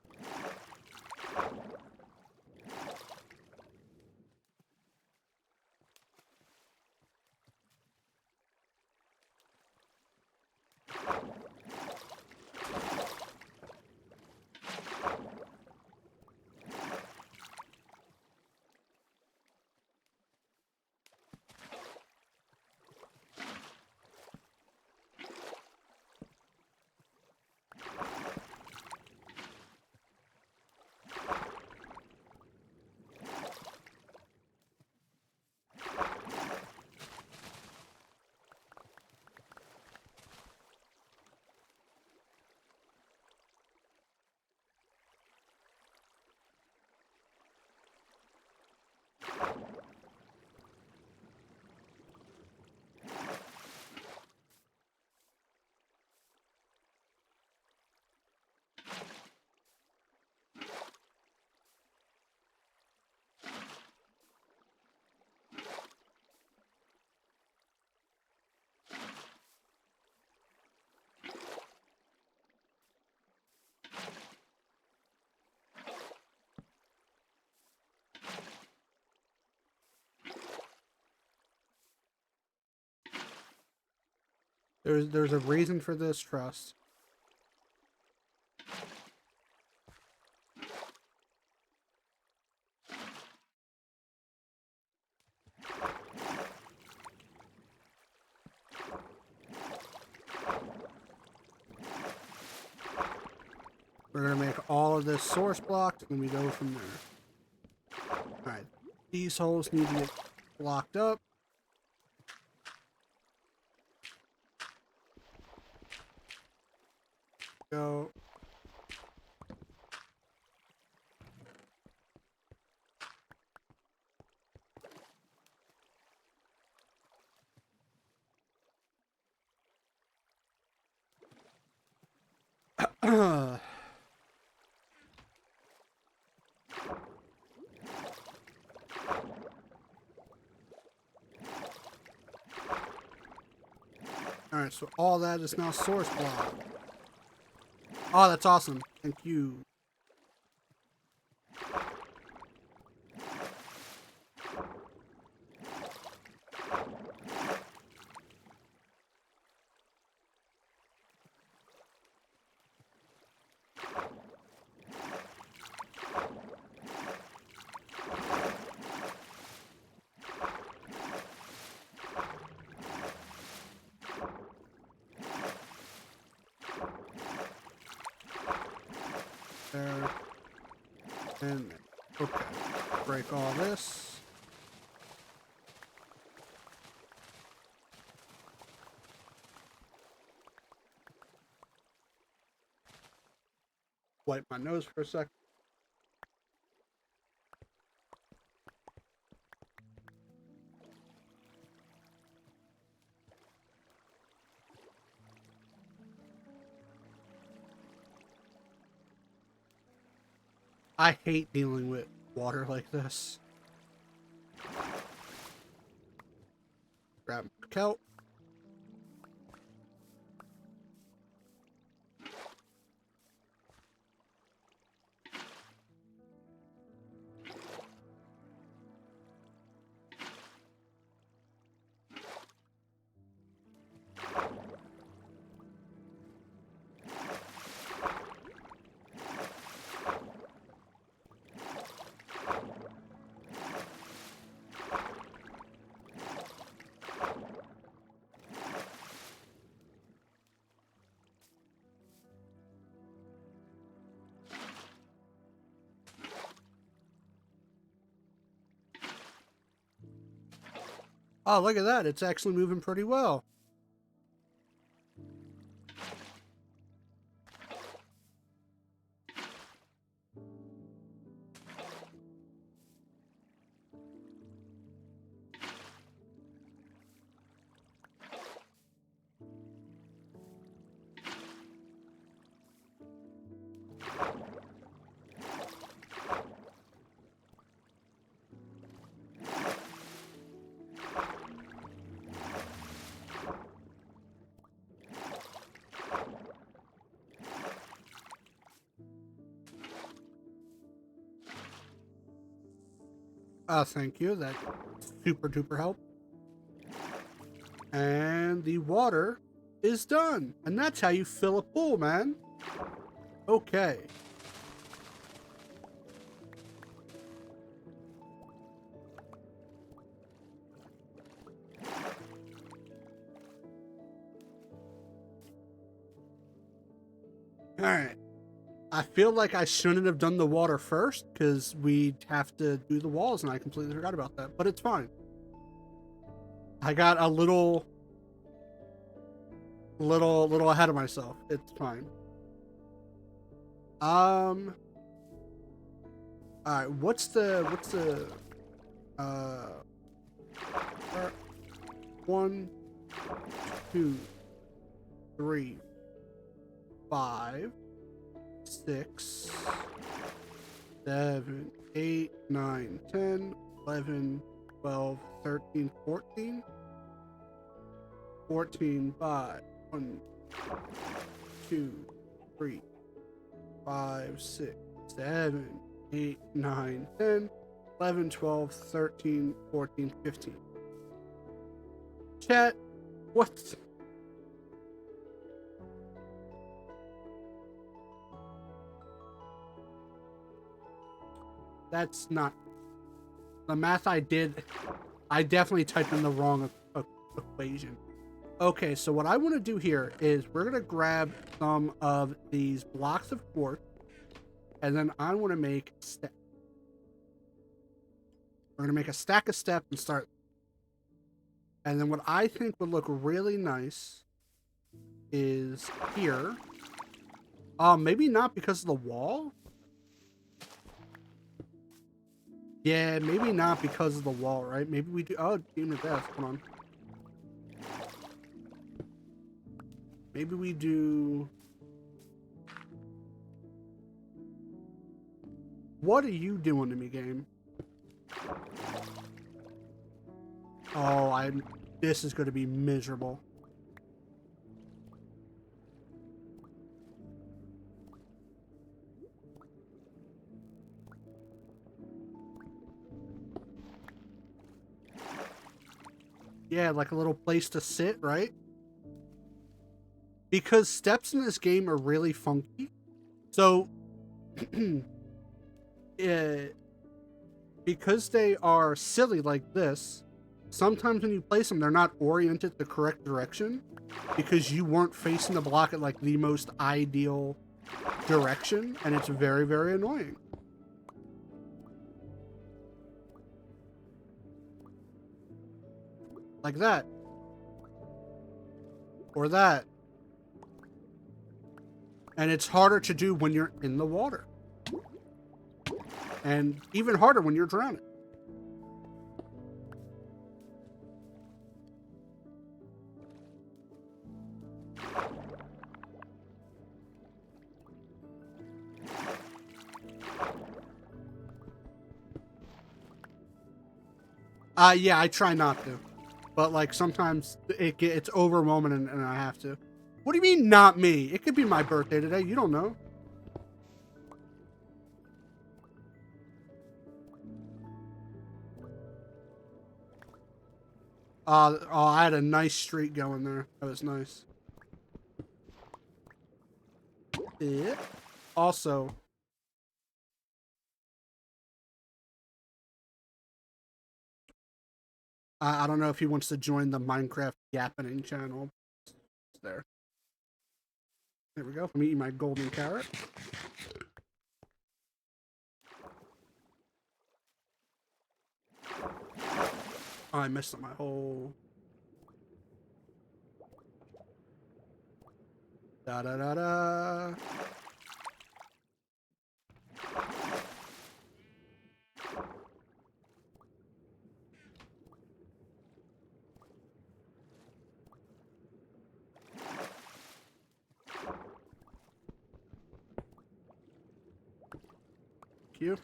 A: There's a reason for this, trust. We're gonna make all of this source blocked and we go from there. Alright. These holes need to get blocked up. Go. Alright, so all that is now source block. Oh, that's awesome. Thank you. There. And okay. Break all this. Wipe my nose for a sec. I hate dealing with water like this. Grab kelp. Oh, look at that. It's actually moving pretty well. Thank you. That super duper help. And the water is done. And that's how you fill a pool, man. Okay. Alright. I feel like I shouldn't have done the water first because we'd have to do the walls and I completely forgot about that. But it's fine. I got a little ahead of myself. It's fine. Alright, what's the 1, 2, 3, 5, 6, 7, 8, 9, 10, 11, 12, 13, 14. 14 by 1, 2, 3, 5, 6, 7, 8, 9, 10, 11, 12, 13, 14, 15. Chat, what? That's not the math I did. I definitely typed in the wrong equation. Okay, so what I want to do here is we're going to grab some of these blocks of quartz, and then I want to make steps. We're going to make a stack of steps and start. And then what I think would look really nice is here. Maybe not because of the wall. Yeah, maybe not because of the wall, right? Maybe we do. Oh, Demon Death, come on. Maybe we do. What are you doing to me, game? Oh, this is going to be miserable. Yeah, like a little place to sit, right? Because steps in this game are really funky. So, because they are silly like this, sometimes when you place them, they're not oriented the correct direction because you weren't facing the block at like the most ideal direction, and it's very, very annoying. Like that. Or that. And it's harder to do when you're in the water. And even harder when you're drowning. Yeah, I try not to. But like sometimes it's overwhelming and I have to. What do you mean not me? It could be my birthday today. You don't know. Oh, I had a nice streak going there. That was nice. Yeah. Also, I don't know if he wants to join the Minecraft Yappening channel. It's there. There we go. I'm eating my golden carrot. Oh, I messed up my whole... Da-da-da-da. Thank you.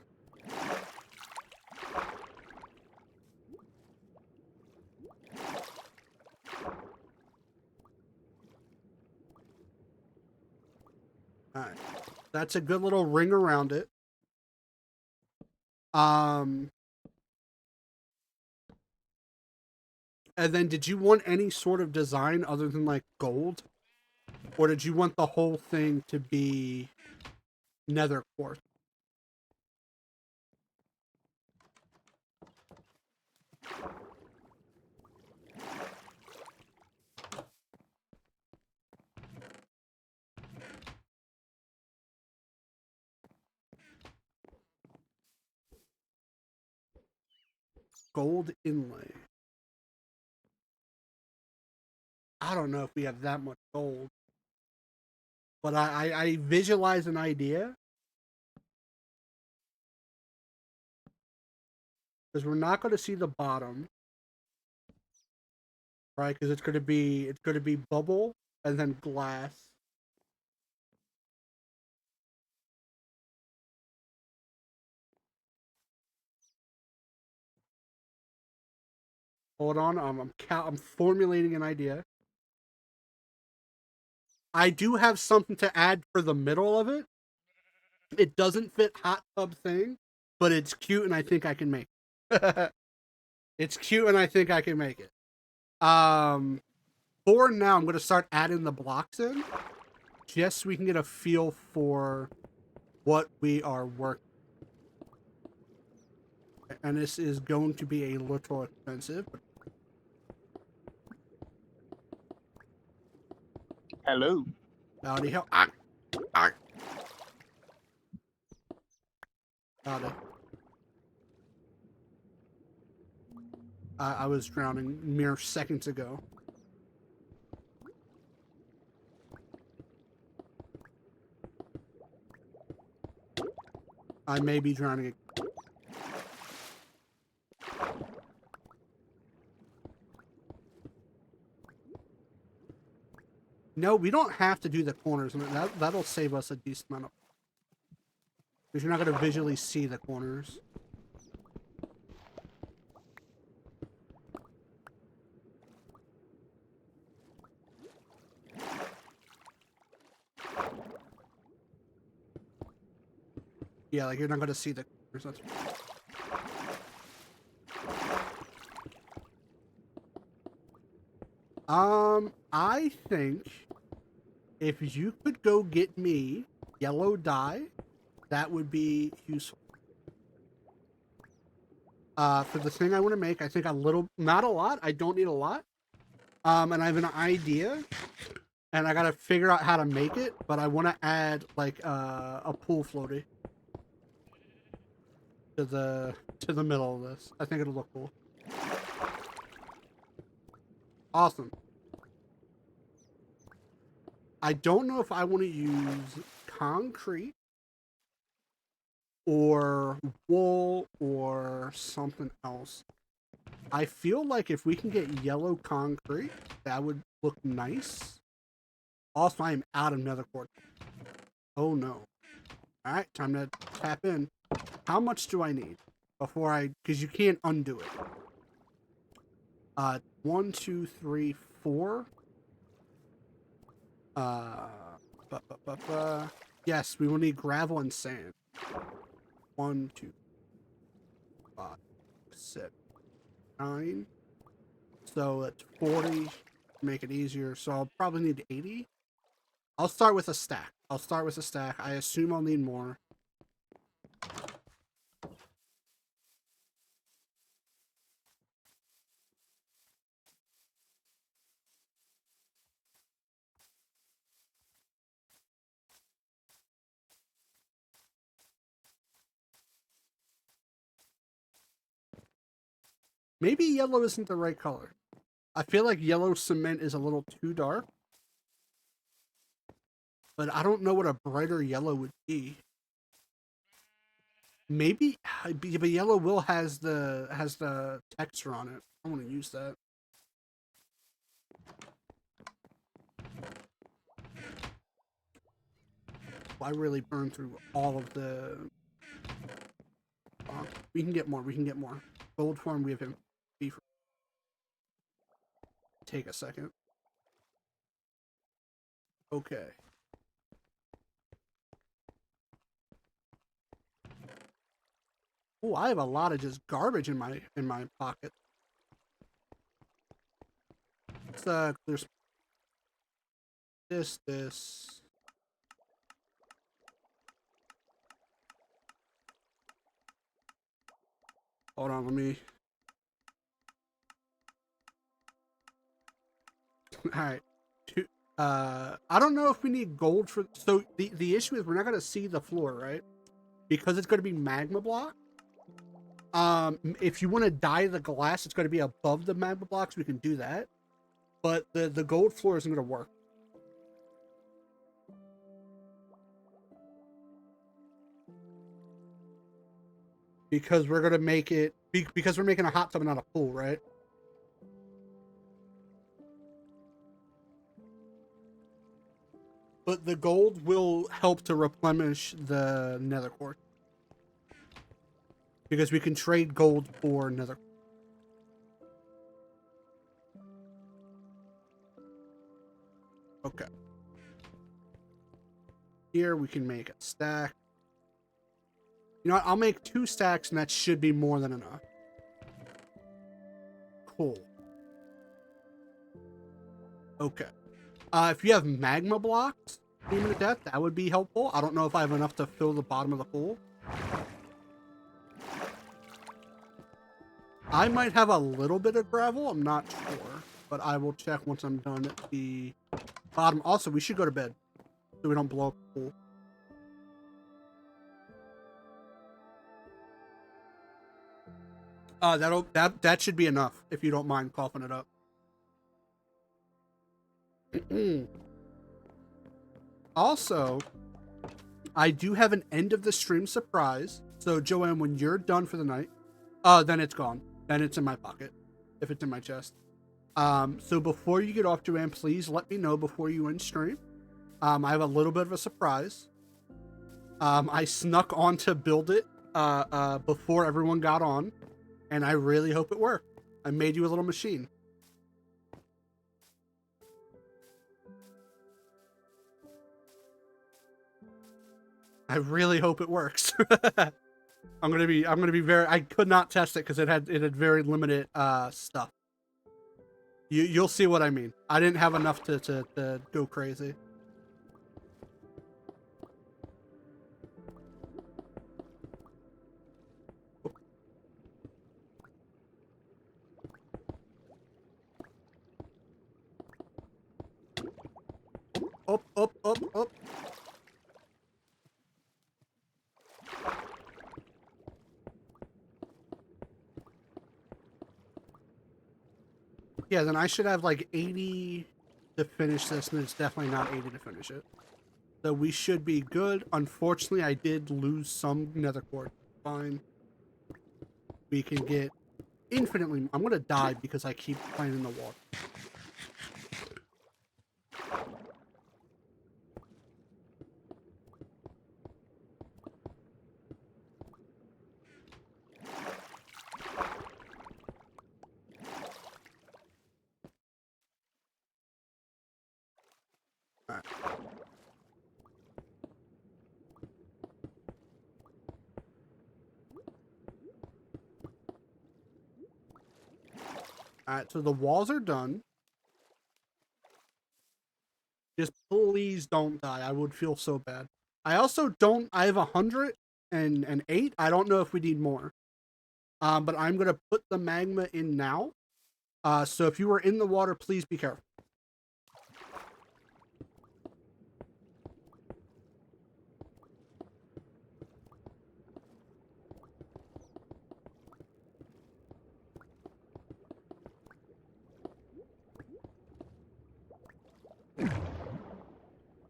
A: Alright. That's a good little ring around it. And then did you want any sort of design other than like gold? Or did you want the whole thing to be nether quartz? Gold inlay. I don't know if we have that much gold. But I visualize an idea. Because we're not going to see the bottom. Right? Because it's going to be bubble and then glass. Hold on, I'm formulating an idea. I do have something to add for the middle of it. It doesn't fit hot tub thing, but it's cute and I think I can make it. It's cute and I think I can make it. For now, I'm going to start adding the blocks in, just so we can get a feel for what we are working. And this is going to be a little expensive.
B: Hello.
A: Howdy, howdy. I was drowning mere seconds ago. I may be drowning. No, we don't have to do the corners. That'll save us a decent amount of... Because you're not going to visually see the corners. Yeah, like you're not going to see the corners. I think if you could go get me yellow dye, that would be useful. For the thing I want to make, I think a little, not a lot. I don't need a lot. And I have an idea, and I gotta figure out how to make it. But I want to add like a pool floaty to the middle of this. I think it'll look cool. Awesome. I don't know if I want to use concrete or wool or something else. I feel like if we can get yellow concrete, that would look nice. Also, I am out of nether quartz. Oh no. Alright, time to tap in. How much do I need before because you can't undo it. 1, 2, 3, 4. Yes, we will need gravel and sand. 1, 2, 5, 6, 9. So that's 40. Make it easier. So I'll probably need 80. I'll start with a stack. I assume I'll need more. Maybe yellow isn't the right color. I feel like yellow cement is a little too dark. But I don't know what a brighter yellow would be. Maybe, but yellow will has the texture on it. I want to use that. I really burned through all of the. We can get more. We can get more. Gold form. We have him. Beef. Take a second. Okay. Oh, I have a lot of just garbage in my pocket. Let's clear this. Hold on, let me. All right. I don't know if we need gold for. So the issue is we're not gonna see the floor, right? Because it's gonna be magma block. If you want to dye the glass, it's gonna be above the magma blocks. We can do that, but the gold floor isn't gonna work. Because we're gonna make it because we're making a hot tub and not a pool, right? But the gold will help to replenish the nether quartz. Because we can trade gold for nether. Okay. Here we can make a stack. You know what? I'll make 2 stacks and that should be more than enough. Cool. Okay. If you have magma blocks, Demon of Death, that would be helpful. I don't know if I have enough to fill the bottom of the pool. I might have a little bit of gravel. I'm not sure. But I will check once I'm done at the bottom. Also, we should go to bed so we don't blow up the pool. That should be enough if you don't mind coughing it up. Also, I do have an end of the stream surprise. So Joanne, when you're done for the night, then it's gone. Then it's in my pocket if it's in my chest. So before you get off, Joanne, please let me know before you end stream. I have a little bit of a surprise. I snuck on to build it before everyone got on, and I really hope it worked. I made you a little machine. I really hope it works. I'm gonna be very. I could not test it because it had very limited stuff. You'll see what I mean. I didn't have enough to go crazy. Up. Yeah, then I should have like 80 to finish this, and it's definitely not 80 to finish it. So we should be good. Unfortunately, I did lose some nether quartz. Fine. We can get infinitely. I'm gonna die because I keep playing in the water. Alright. Alright, so the walls are done. Just please don't die. I would feel so bad. I also don't. I have 108. I don't know if we need more. But I'm gonna put the magma in now. So if you were in the water, please be careful.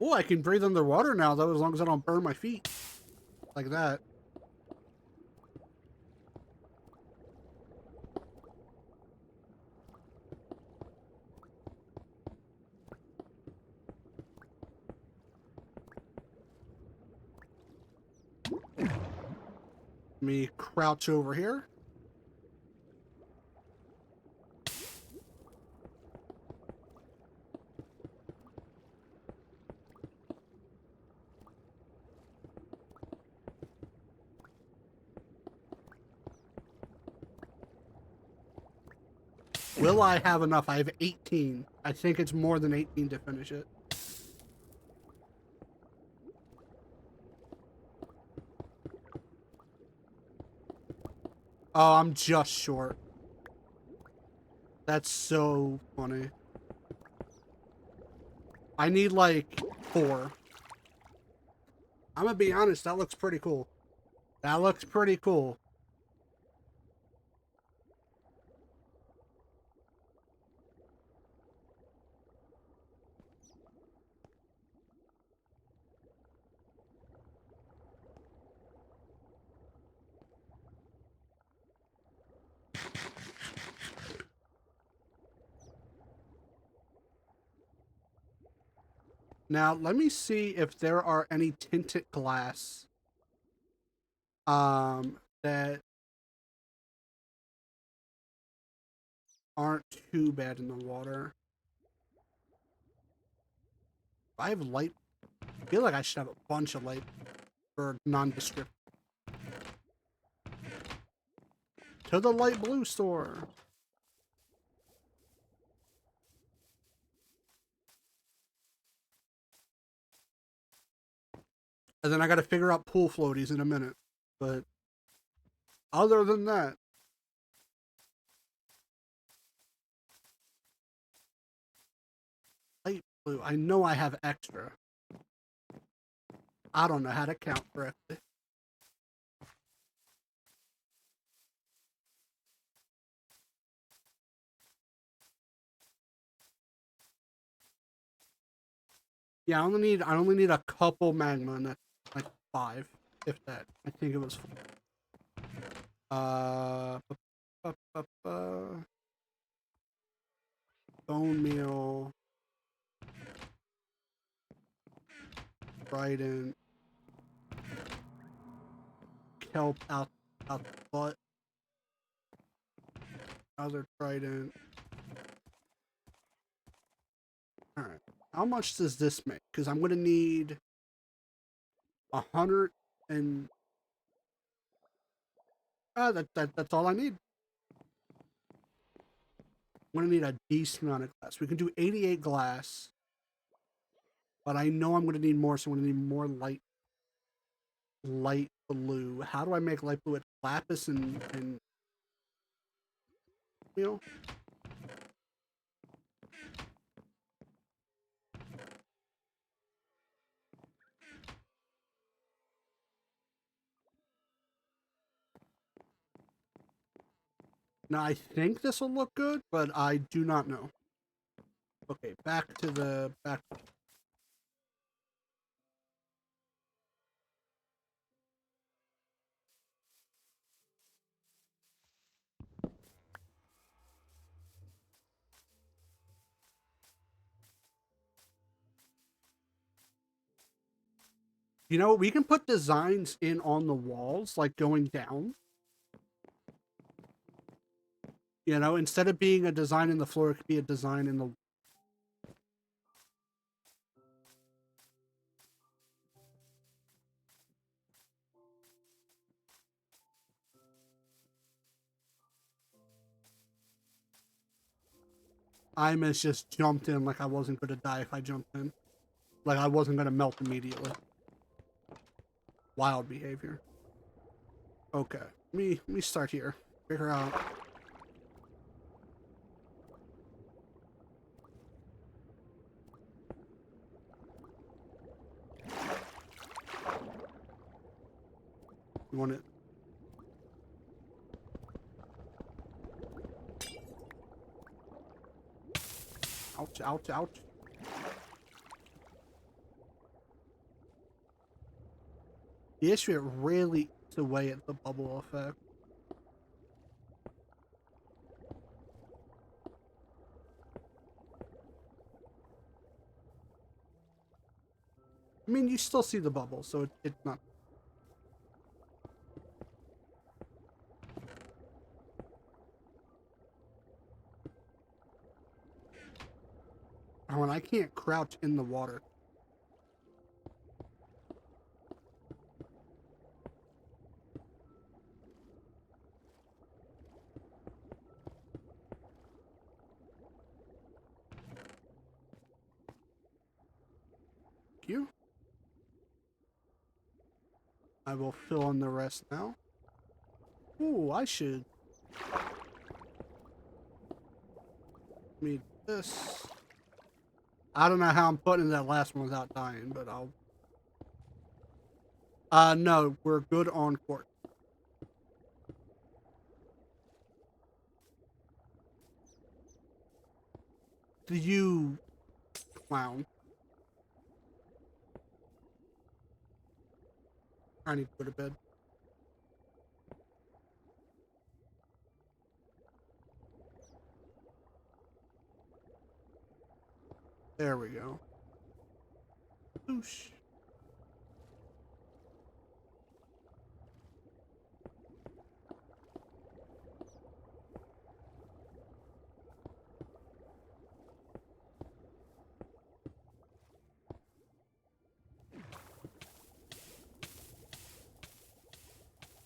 A: Oh, I can breathe underwater now, though, as long as I don't burn my feet. Like that. Let me crouch over here. Will I have enough? I have 18. I think it's more than 18 to finish it. Oh, I'm just short. That's so funny. I need like 4. I'm gonna be honest, that looks pretty cool. That looks pretty cool. Now, let me see if there are any tinted glass that aren't too bad in the water. I have light. I feel like I should have a bunch of light for nondescript. To the light blue store. And then I gotta figure out pool floaties in a minute. But other than that, light blue. I know I have extra. I don't know how to count correctly. Yeah, I only need a couple magma, and that's like 5, if that. I think it was 4. Bone meal, trident, kelp out the butt, other trident. All right, how much does this make? Because I'm gonna need 100 and that's all I need. I'm gonna need a decent amount of glass. We can do 88 glass, but I know I'm gonna need more, so I'm gonna need more light blue. How do I make light blue? It's lapis and you know. Now I think this will look good, but I do not know. Okay, back to the back. You know, we can put designs in on the walls, like going down. You know, instead of being a design in the floor, it could be a design in the. Imus just jumped in like I wasn't going to die if I jumped in. Like I wasn't going to melt immediately. Wild behavior. Okay, let me start here. Figure out. You want it? Ouch, ouch, ouch. The issue, it really eats away at the bubble effect. I mean, you still see the bubble, so it's not. Oh, and I can't crouch in the water. Thank you. I will fill in the rest now. Ooh, I should. Need this. I don't know how I'm putting that last one without dying, but I'll. No, we're good on court. You clown. I need to go to bed. There we go. Oosh.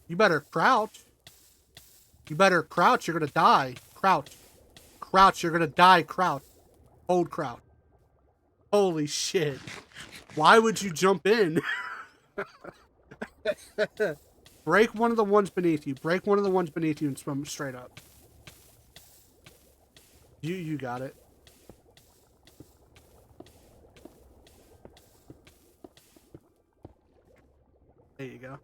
A: You better crouch. You better crouch, you're gonna die. Crouch. Crouch, you're gonna die. Crouch. Hold crouch. Holy shit. Why would you jump in? Break one of the ones beneath you. Break one of the ones beneath you and swim straight up. You got it. There you go.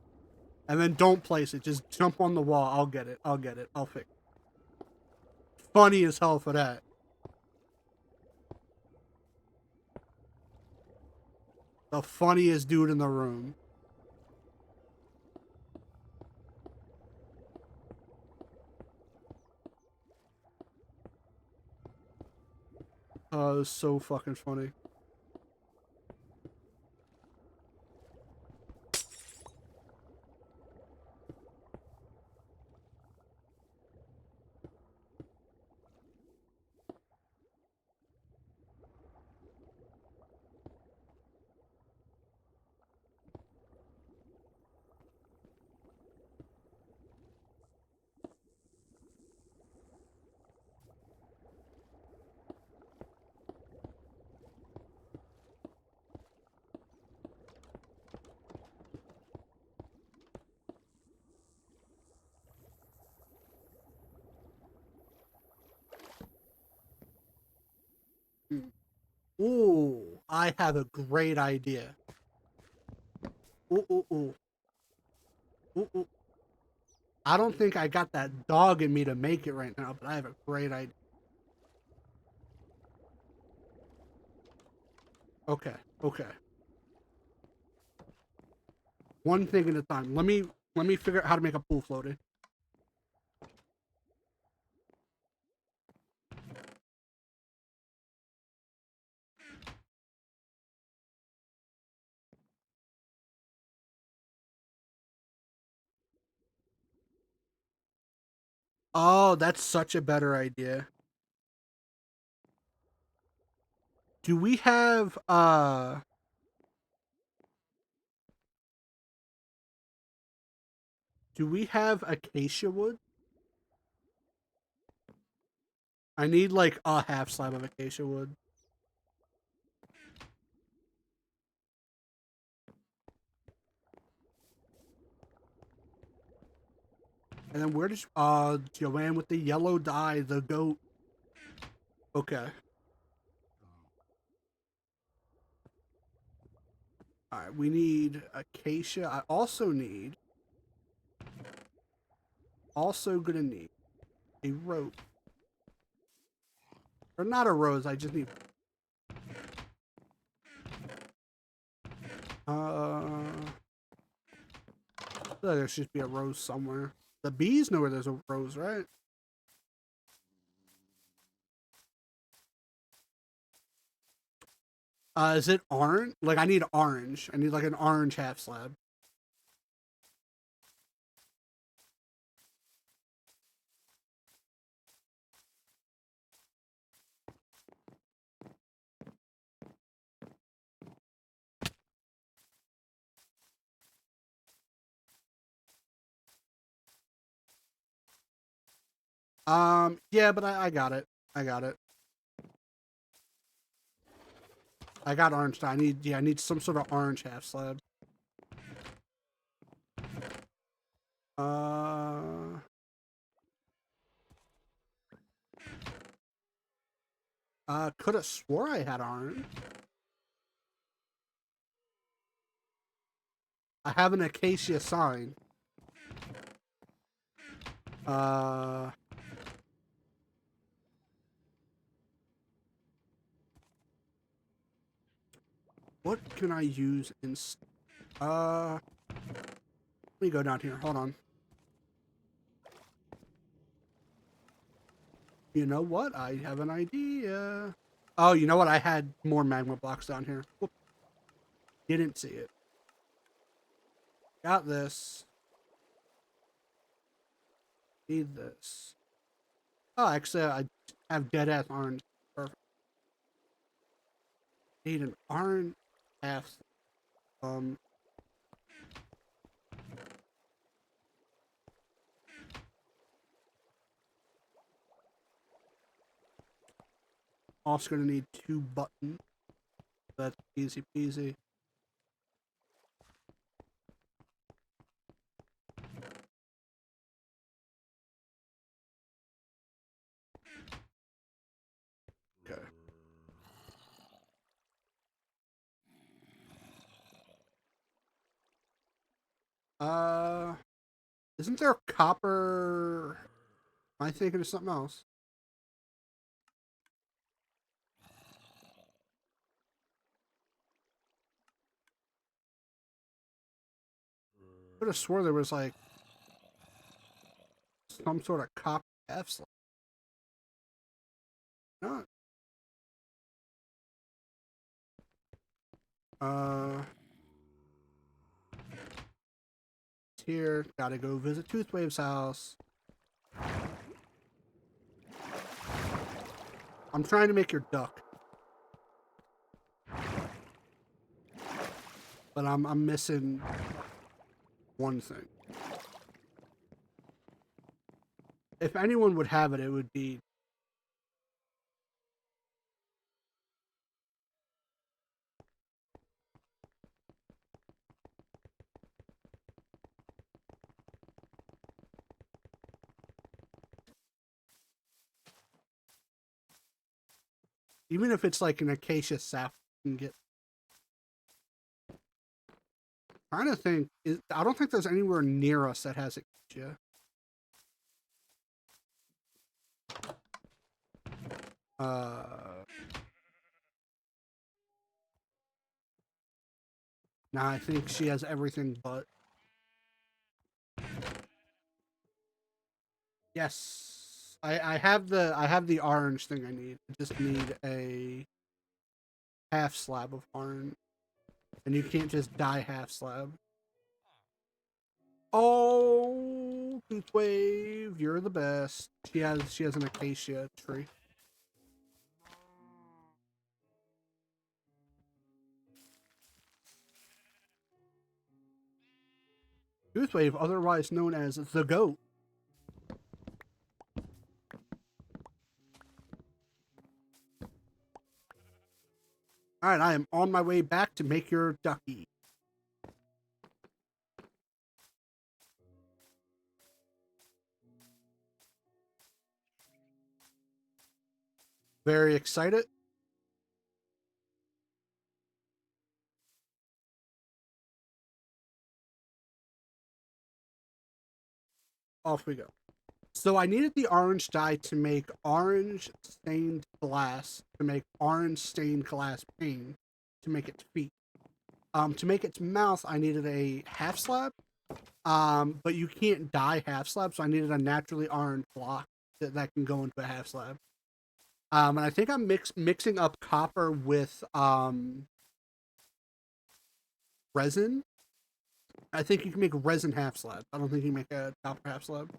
A: And then don't place it. Just jump on the wall. I'll get it. I'll get it. I'll fix it. Funny as hell for that. The funniest dude in the room. Oh, it was so fucking funny. Ooh, I have a great idea. Ooh, ooh, ooh. Ooh, ooh. I don't think I got that dog in me to make it right now, but I have a great idea. Okay, okay. One thing at a time. Let me figure out how to make a pool floaty. Oh, that's such a better idea. Do we have acacia wood? I need like a half slab of acacia wood. And then where does Joanne with the yellow dye, the goat. Okay. Alright, we need acacia. I also gonna need a rope. Or not a rose, I just need feel like there should be a rose somewhere. The bees know where there's a rose, right? Is it orange? Like, I need orange. I need, like, an orange half slab. Yeah, but I got it. I got it. I got orange. I need some sort of orange half slab. Could have swore I had orange. I have an acacia sign. What can I use in? Let me go down here. Hold on. You know what? I have an idea. Oh, you know what? I had more magma blocks down here. Whoop. Didn't see it. Got this. Need this. Oh, actually, I have dead ass orange. Perfect. Need an orange half. Also gonna need 2 buttons. That's easy peasy. Okay. Isn't there copper? Am I thinking of something else? I could have swore there was like some sort of copper F slot. Not. Here. Gotta go visit Toothwave's house. I'm trying to make your duck. But I'm missing one thing. If anyone would have it, it would be even if it's like an acacia sap you can get. I'm trying to think. I don't think there's anywhere near us that has acacia. Nah, I think she has everything but. Yes. I have the orange thing I need. I just need a half slab of orange. And you can't just dye half slab. Oh, Toothwave, you're the best. She has an acacia tree. Toothwave, otherwise known as the goat. Alright, I am on my way back to make your ducky. Very excited. Off we go. So I needed the orange dye to make orange stained glass, to make orange stained glass paint, to make its feet. To make its mouth, I needed a half slab, But you can't dye half slab, so I needed a naturally orange block that can go into a half slab. And I think I'm mixing up copper with resin. I think you can make resin half slab. I don't think you can make a copper half slab.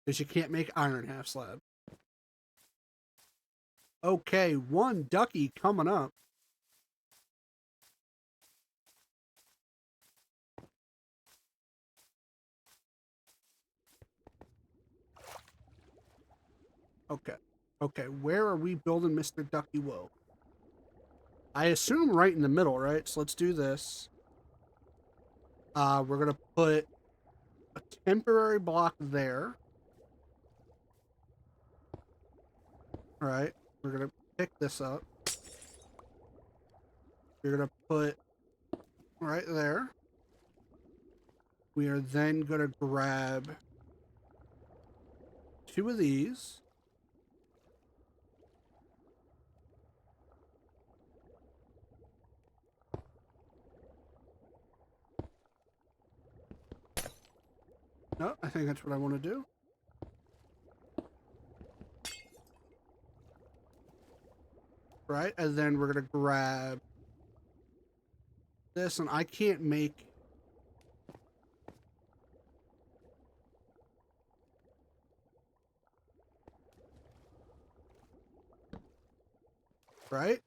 A: Because you can't make iron half slab. Okay, one ducky coming up. Okay. Okay, where are we building Mr. Ducky Woe? I assume right in the middle, right? So let's do this. We're gonna put a temporary block there. All right, we're gonna pick this up. We're gonna put right there. We are then gonna grab 2 of these. No, I think that's what I want to do. Right, and then we're gonna grab this, and I can't make. Right,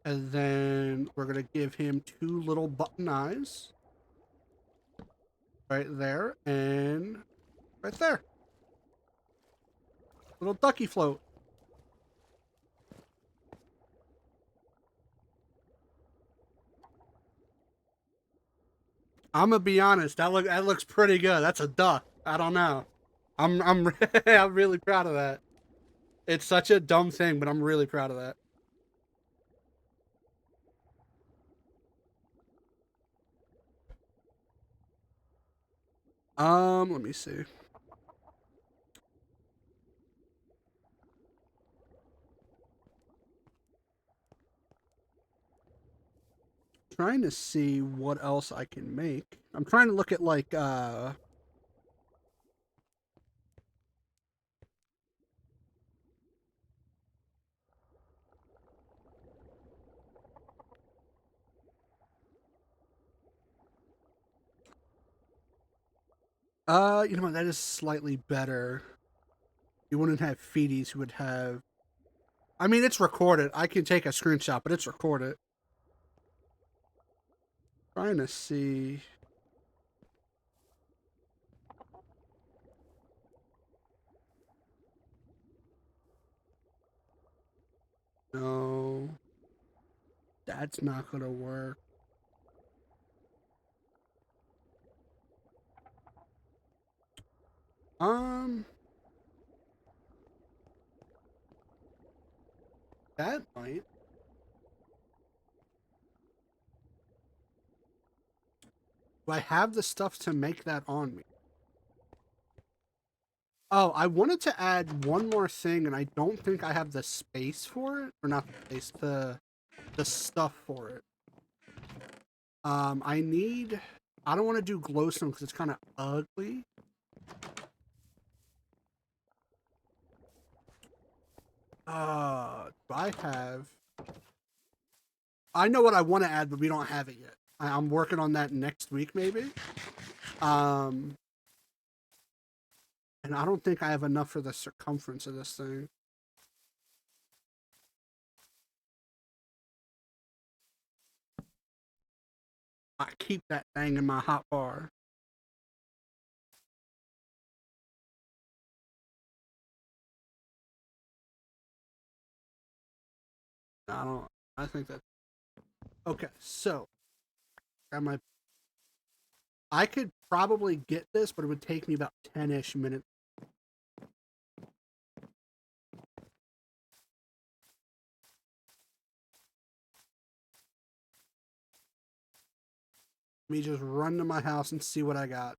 A: and then we're gonna give him 2 little button eyes. Right there, and right there. Little ducky float. I'm gonna be honest. That looks pretty good. That's a duck. I don't know. I'm I'm really proud of that. It's such a dumb thing, but I'm really proud of that. Let me see. Trying to see what else I can make. I'm trying to look at like you know what, that is slightly better. You wouldn't have feedies who would have. I mean, it's recorded. I can take a screenshot, but it's recorded. Trying to see. No, that's not gonna work. Um, that might. Do I have the stuff to make that on me? Oh, I wanted to add one more thing, and I don't think I have the space for it, or not the space, the stuff for it. I need. I don't want to do glowstone because it's kind of ugly. Do I have? I know what I want to add, but we don't have it yet. I'm working on that next week, maybe. Um, and I don't think I have enough for the circumference of this thing. I keep that thing in my hot bar. I don't. I think that. Okay, so got my. I could probably get this, but it would take me about 10-ish minutes. Let me just run to my house and see what I got.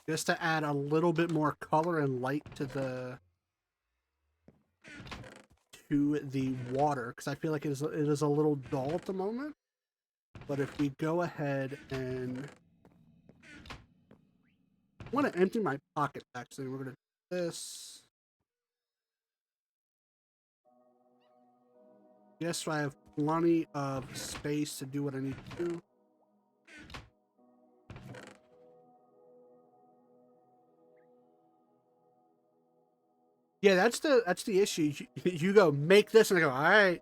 A: Just to add a little bit more color and light to the water, because I feel like it is a little dull at the moment. But if we go ahead and I want to empty my pocket, actually, we're gonna do this. Yes, I have plenty of space to do what I need to do. Yeah, that's the issue. You go make this, and I go, all right,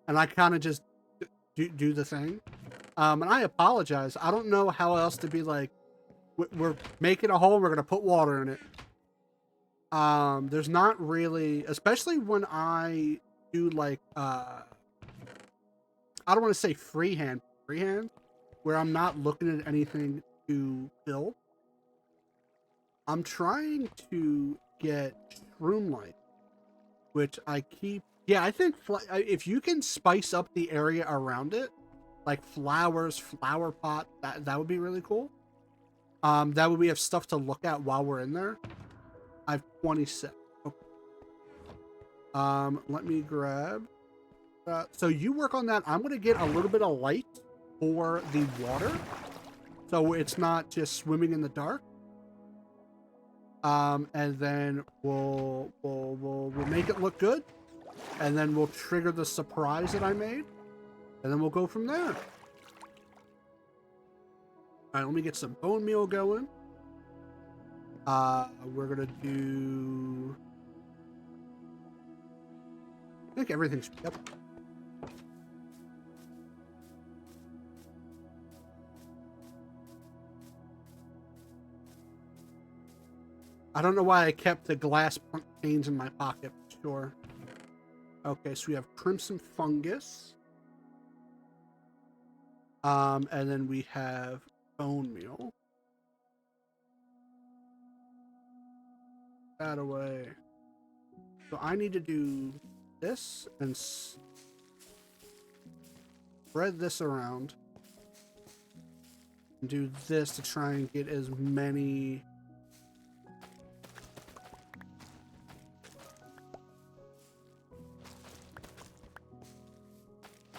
A: and I kind of just do the thing. And I apologize. I don't know how else to be like. We're making a hole. We're gonna put water in it. There's not really, especially when I do like I don't want to say freehand, where I'm not looking at anything to build. I'm trying to get shroom light, which I keep. Yeah, I think if you can spice up the area around it, like flowers, flower pot, that would be really cool. That way we have stuff to look at while we're in there. I have 26. Okay. Let me grab. So you work on that. I'm gonna get a little bit of light for the water, so it's not just swimming in the dark. And then we'll make it look good, and then we'll trigger the surprise that I made, and then we'll go from there. All right, let me get some bone meal going. We're gonna do. I think everything's. Yep. I don't know why I kept the glass panes in my pocket. Sure. Okay, so we have crimson fungus. And then we have bone meal. That away. So I need to do this and spread this around. And do this to try and get as many.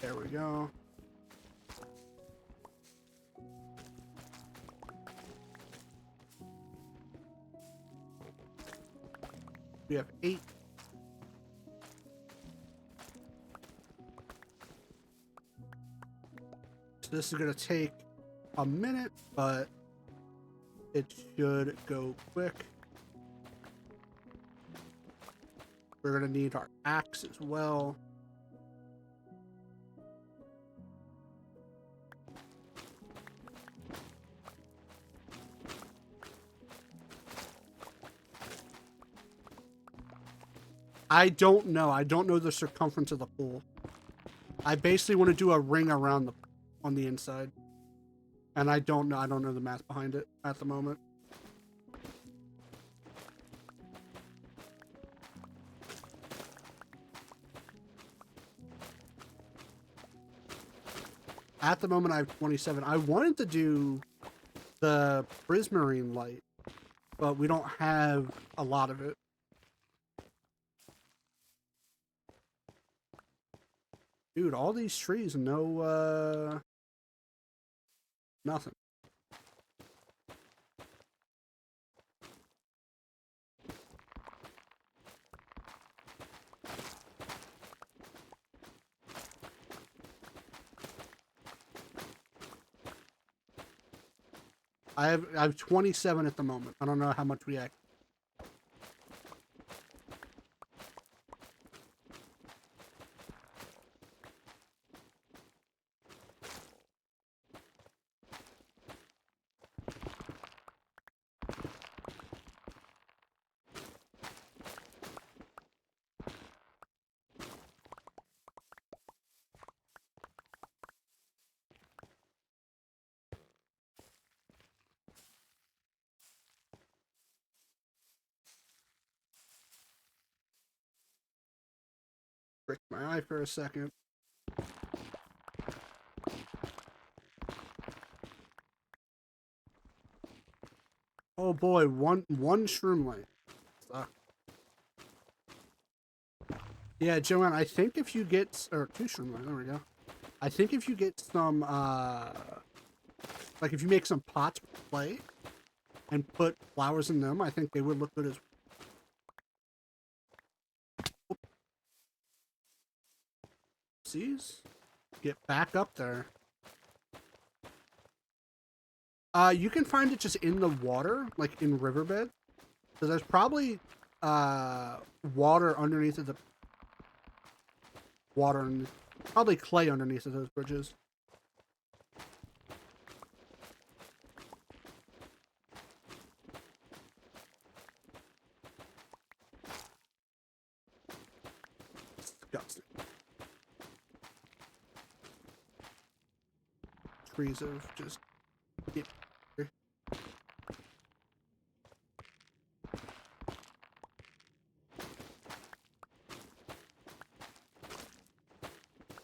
A: There we go. We have 8. So this is going to take a minute, but it should go quick. We're going to need our axe as well. I don't know. I don't know the circumference of the pool. I basically want to do a ring around on the inside. And I don't know. I don't know the math behind it at the moment. At the moment, I have 27. I wanted to do the prismarine light, but we don't have a lot of it. Dude, all these trees, no, nothing. I have 27 at the moment. I don't know how much we act. Break my eye for a second. Oh boy, one shroom light. Yeah, Joanne, I think if you get, or 2 shroom light, there we go. I think if you get some, like if you make some pots with clay and put flowers in them, I think they would look good as well. Oopsies. Get back up there. You can find it just in the water, like in riverbed. So there's probably water underneath of the water and probably clay underneath of those bridges. Disgusting. Trees of just get here.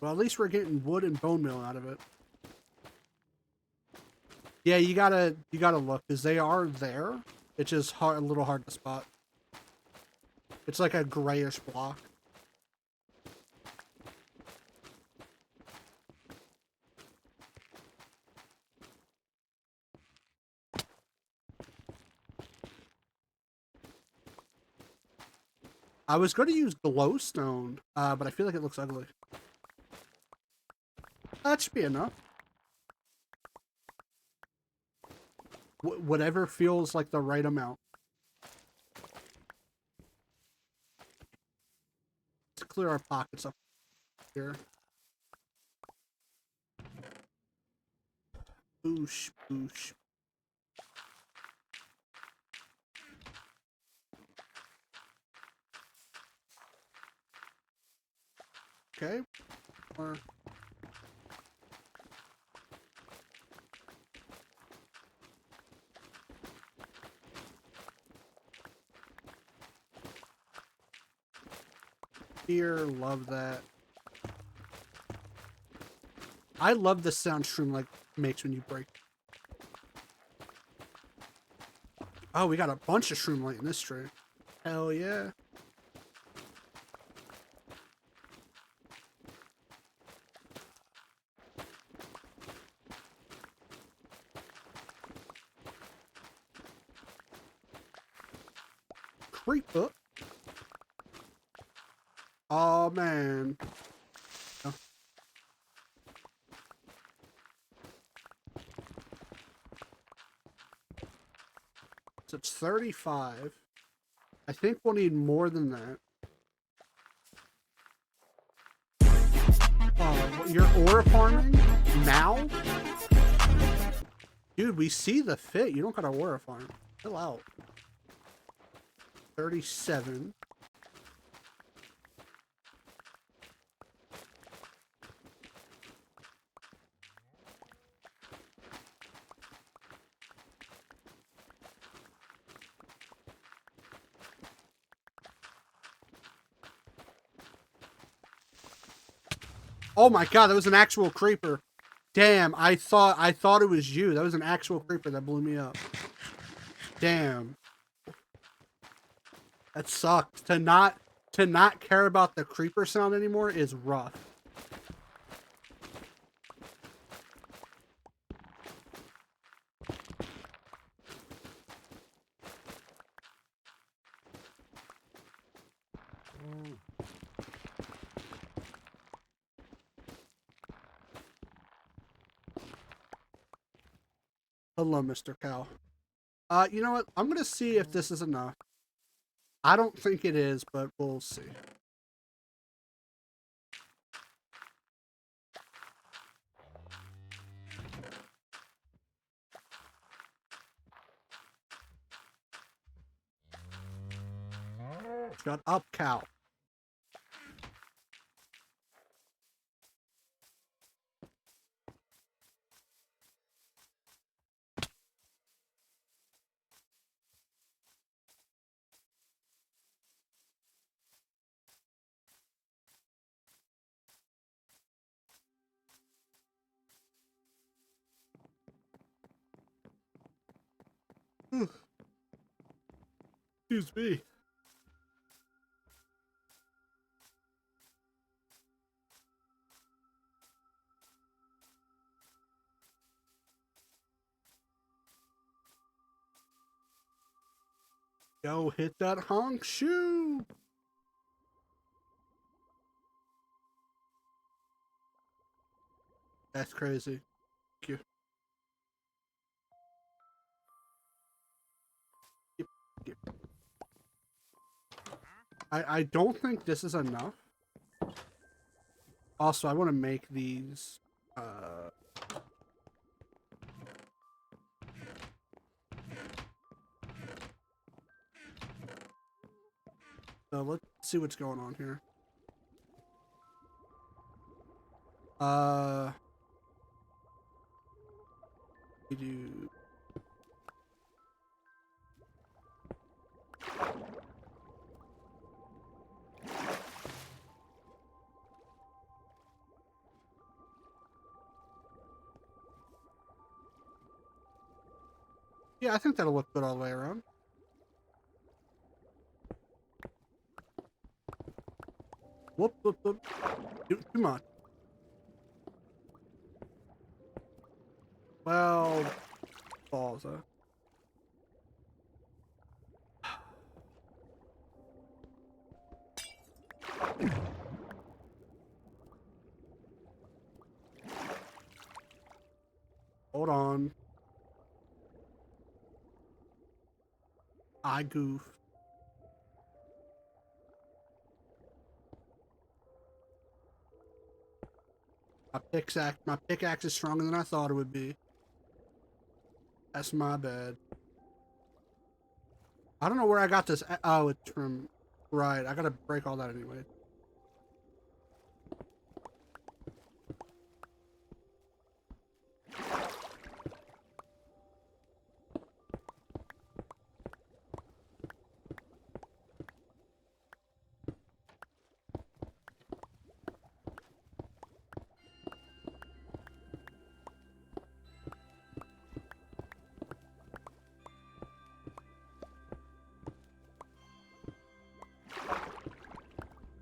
A: Well, at least we're getting wood and bone meal out of it. Yeah, you gotta look, because they are there. It's just hard, a little hard to spot. It's like a grayish block. I was going to use glowstone, but I feel like it looks ugly. That should be enough. Whatever feels like the right amount. Let's clear our pockets up here. Boosh, boosh. Okay. Or here, love that. I love the sound shroom like makes when you break. Oh, we got a bunch of shroom light in this tree. Hell yeah. Creeper. Oh man. Oh. So it's 35. I think we'll need more than that. Oh, you're ore farming now? Dude, we see the fit. You don't gotta ore farm. Chill out. 37. Oh my god, that was an actual creeper. Damn, I thought it was you. That was an actual creeper that blew me up. Damn. That sucks. To not care about the creeper sound anymore is rough. Hello, Mr. Cow. You know what? I'm gonna see if this is enough. I don't think it is, but we'll see. Shut up, cow. Excuse me. Yo, hit that honk shoe. That's crazy. Thank you. Yep. I don't think this is enough. Also, I want to make these so let's see what's going on here. We do yeah, I think that'll look good all the way around. Whoop, whoop, whoop. Too much. Well, balls, huh? Hold on. I goofed. My pickaxe is stronger than I thought it would be. That's my bad. I don't know where I got this. Oh, it's from... Right, I gotta break all that anyway.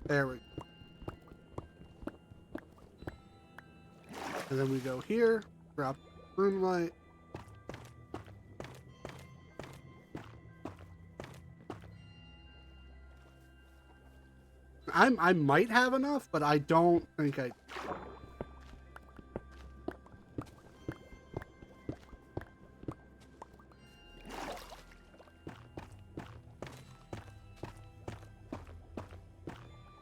A: There we go. And then we go here, drop room light. I might have enough, but I don't think I...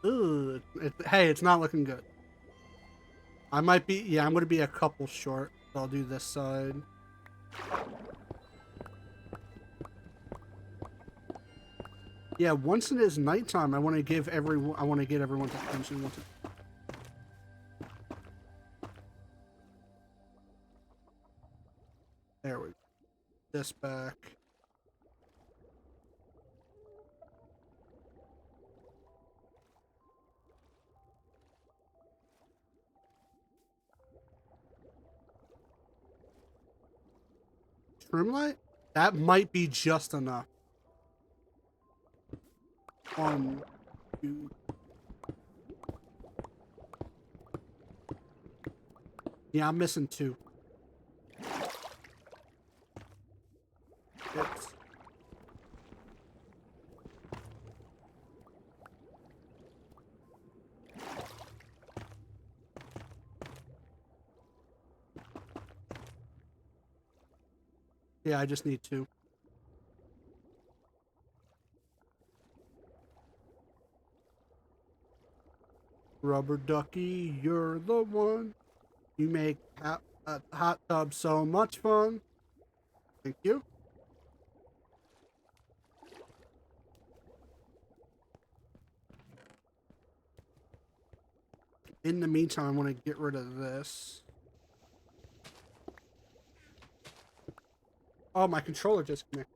A: Ooh, hey, it's not looking good. I might be... Yeah, I'm going to be a couple short. So I'll do this side. Yeah, once it is nighttime, I want to give everyone... I want to get everyone's attention. There we go. This back. Trim light? That might be just enough. 1, 2. Yeah, I'm missing 2. It's... Yeah, I just need 2. Rubber ducky, you're the one. You make a hot tub so much fun. Thank you. In the meantime, I want to get rid of this. Oh, my controller just connected.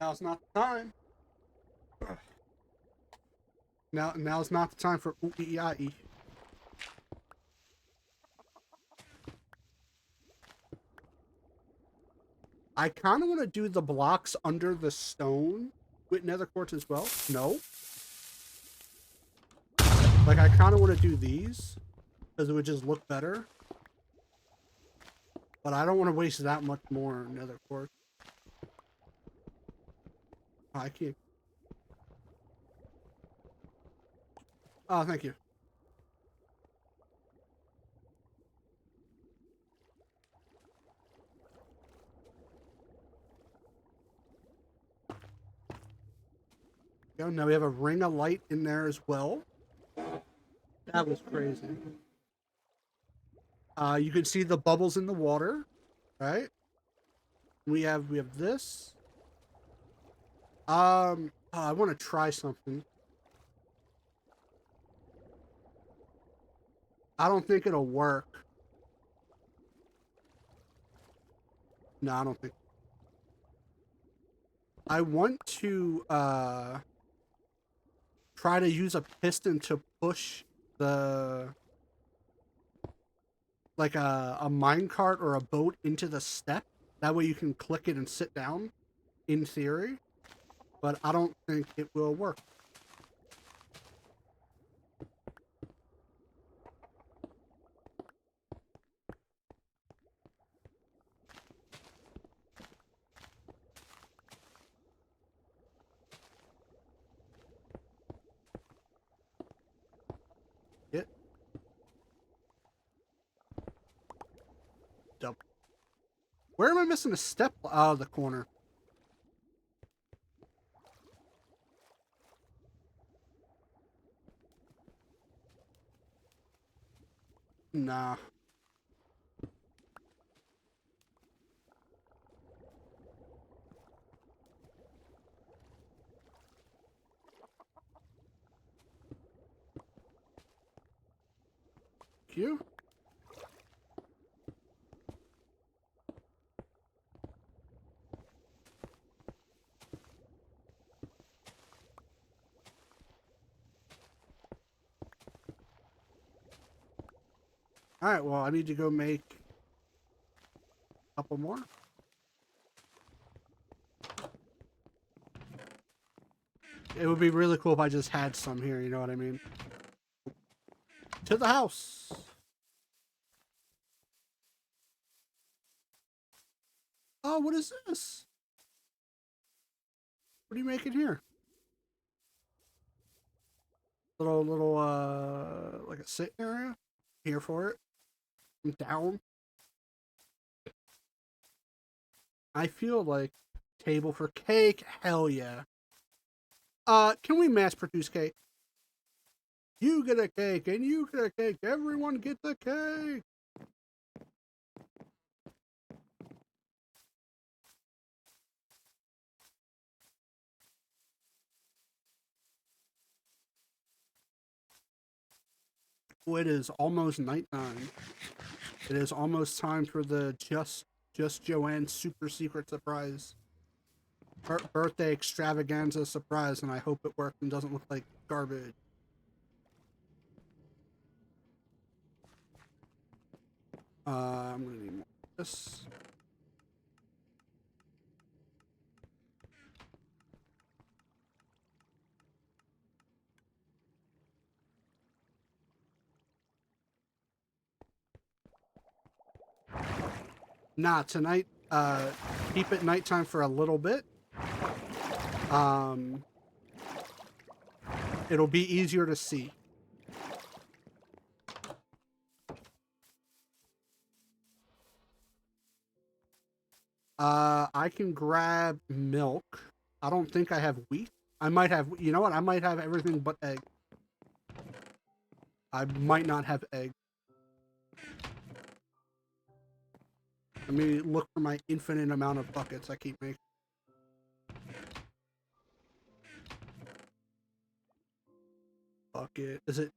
A: Now's not the time. Now's not the time for ooh-ee-ah-ee. I kind of want to do the blocks under the stone with nether quartz as well. No. Like, I kind of want to do these because it would just look better. But I don't want to waste that much more nether quartz. Oh, I can't. Oh, thank you. Now we have a ring of light in there as well. That was crazy. You can see the bubbles in the water, right? We have this. I want to try something. I don't think it'll work. No, I don't think. I want to try to use a piston to push the like a minecart or a boat into the step. That way you can click it and sit down, in theory. But I don't think it will work. It double. Where am I missing a step out of the corner? Nah. You? Alright, well, I need to go make a couple more. It would be really cool if I just had some here, you know what I mean? To the house! Oh, what is this? What are you making here? Little, like a sit area? Here for it. I'm down. I feel like table for cake. Hell yeah. Can we mass produce cake? You get a cake and you get a cake. Everyone get the cake. Oh, it is almost nighttime. It is almost time for the JustJoanne super secret surprise. Birthday extravaganza surprise, and I hope it works and doesn't look like garbage. I'm gonna need more of this. Nah, tonight, keep it nighttime for a little bit. It'll be easier to see. I can grab milk. I don't think I have wheat. I might have, you know what? I might have everything but egg. I might not have egg. Let me look for my infinite amount of buckets I keep making. Bucket. Is it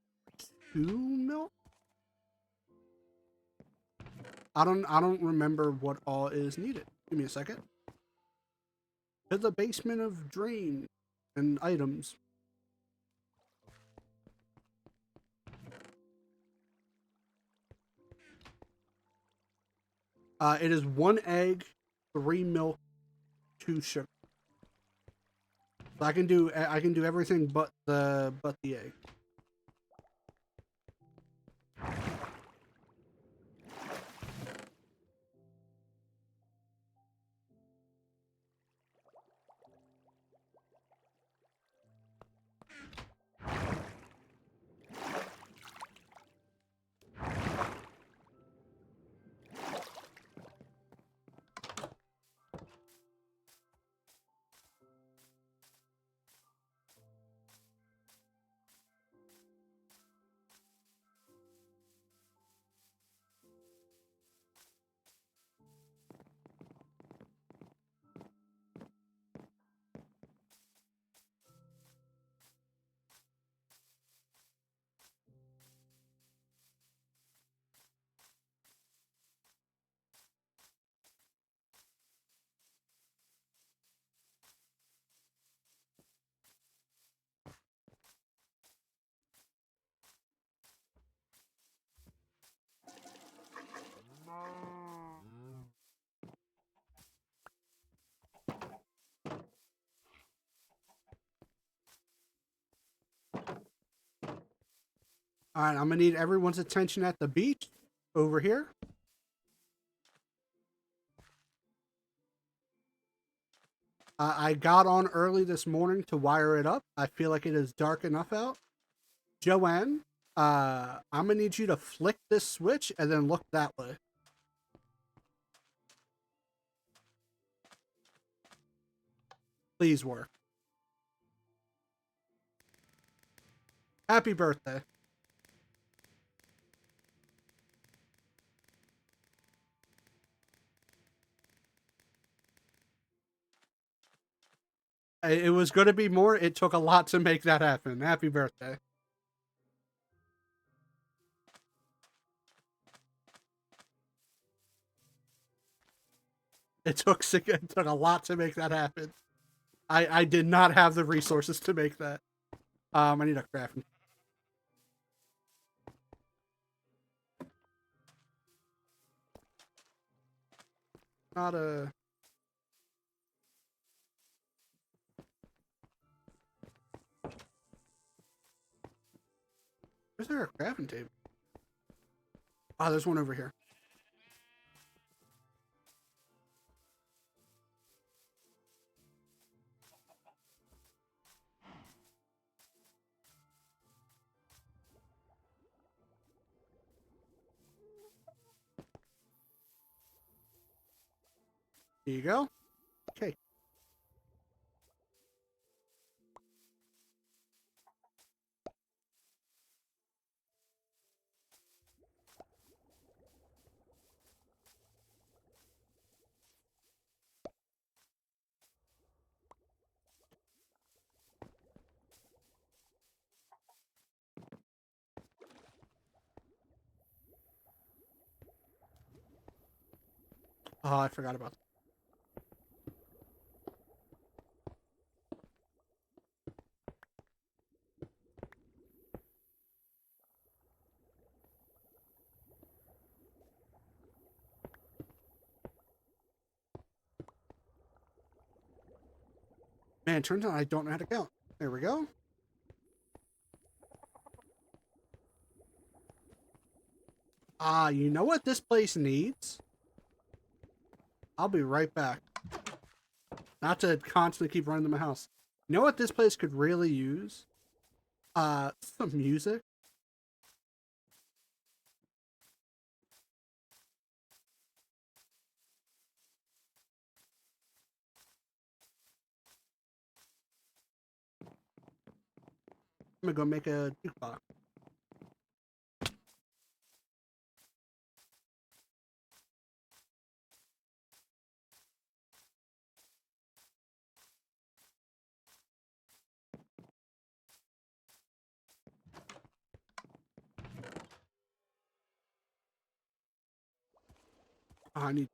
A: 2 milk? I don't remember what all is needed. Give me a second. To the basement of drain and items. It is 1 egg, 3 milk, 2 sugar. So I can do everything but the egg. All right, I'm gonna need everyone's attention at the beach over here. I got on early this morning to wire it up. I feel like it is dark enough out. Joanne, I'm gonna need you to flick this switch and then look that way. Please work. Happy birthday. It was going to be more. It took a lot to make that happen. Happy birthday. It took a lot to make that happen. I did not have the resources to make that. I need a crafting. Not a. Is there a crafting table? Oh, there's one over here. Here you go. Okay. Oh, I forgot about that. Man, turns out I don't know how to count. There we go. You know what this place needs? I'll be right back. Not to constantly keep running to my house. You know what this place could really use? Some music. I'm gonna go make a jukebox. I need.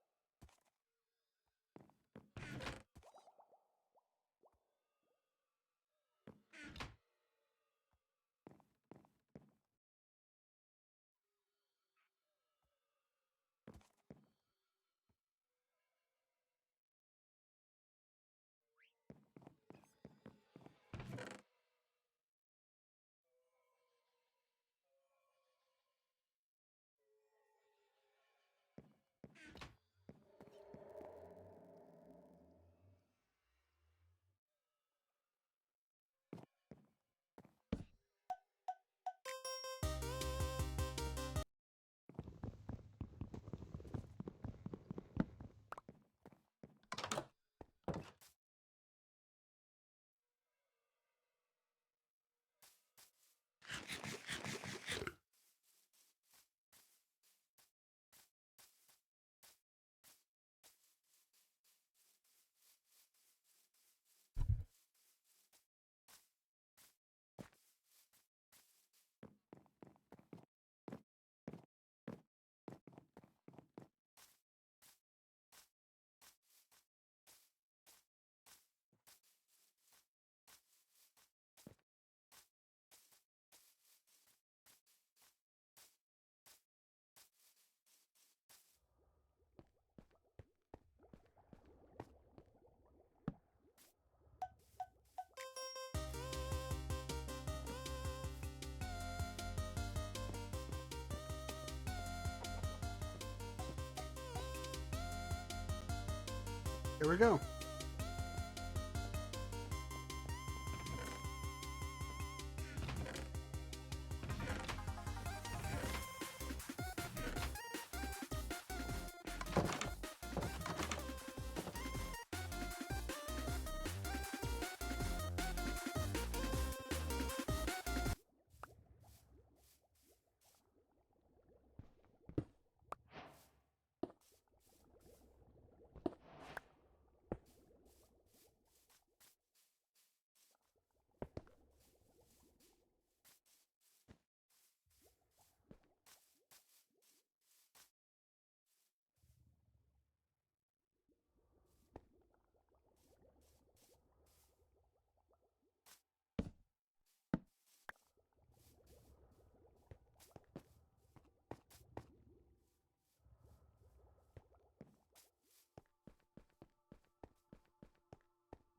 A: Here we go.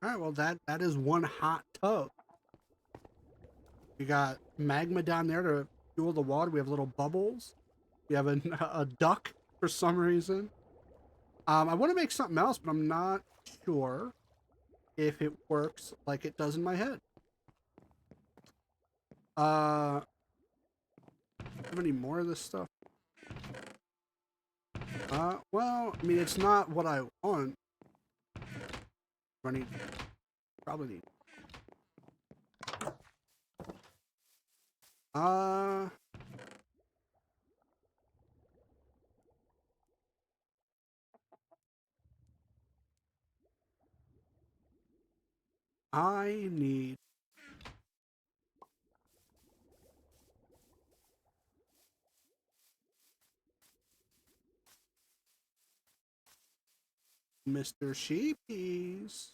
A: All right, well that is one hot tub. We got magma down there to fuel the water. We have little bubbles. We have a duck for some reason. I want to make something else, but I'm not sure if it works like it does in my head. How many more of this stuff? Well, I mean, it's not what I want. Probably need. I need. Mr. Sheepies.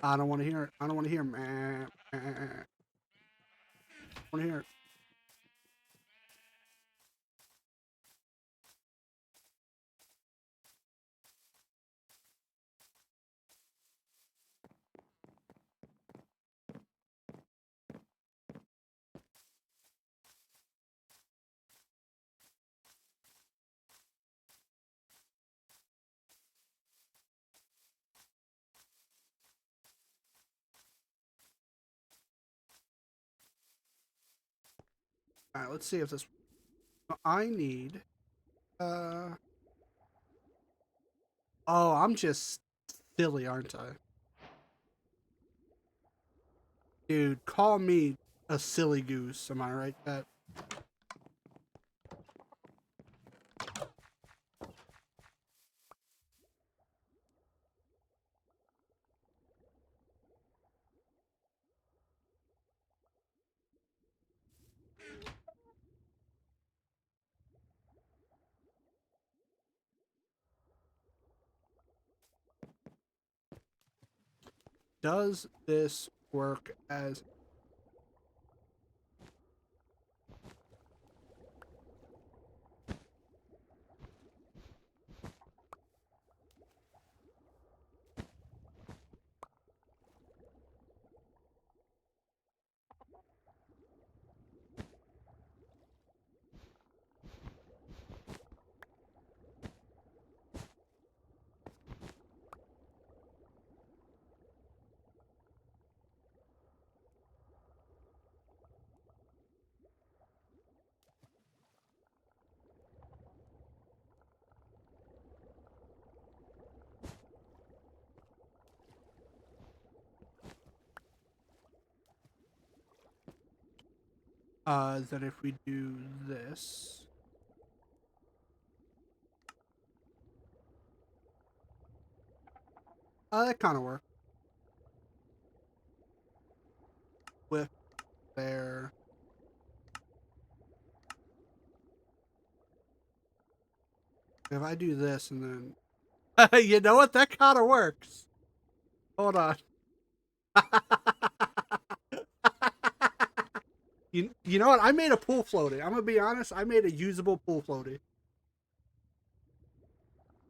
A: I don't want to hear it. I don't want to hear it. I want to hear it. All right, let's see if this. I need. Oh, I'm just silly, aren't I? Dude, call me a silly goose. Am I right, Pat? Does this work as... that if we do this... that kind of works. With there. If I do this and then... you know what? That kind of works. Hold on. You know what? I made a pool floaty. I'm gonna be honest. I made a usable pool floaty.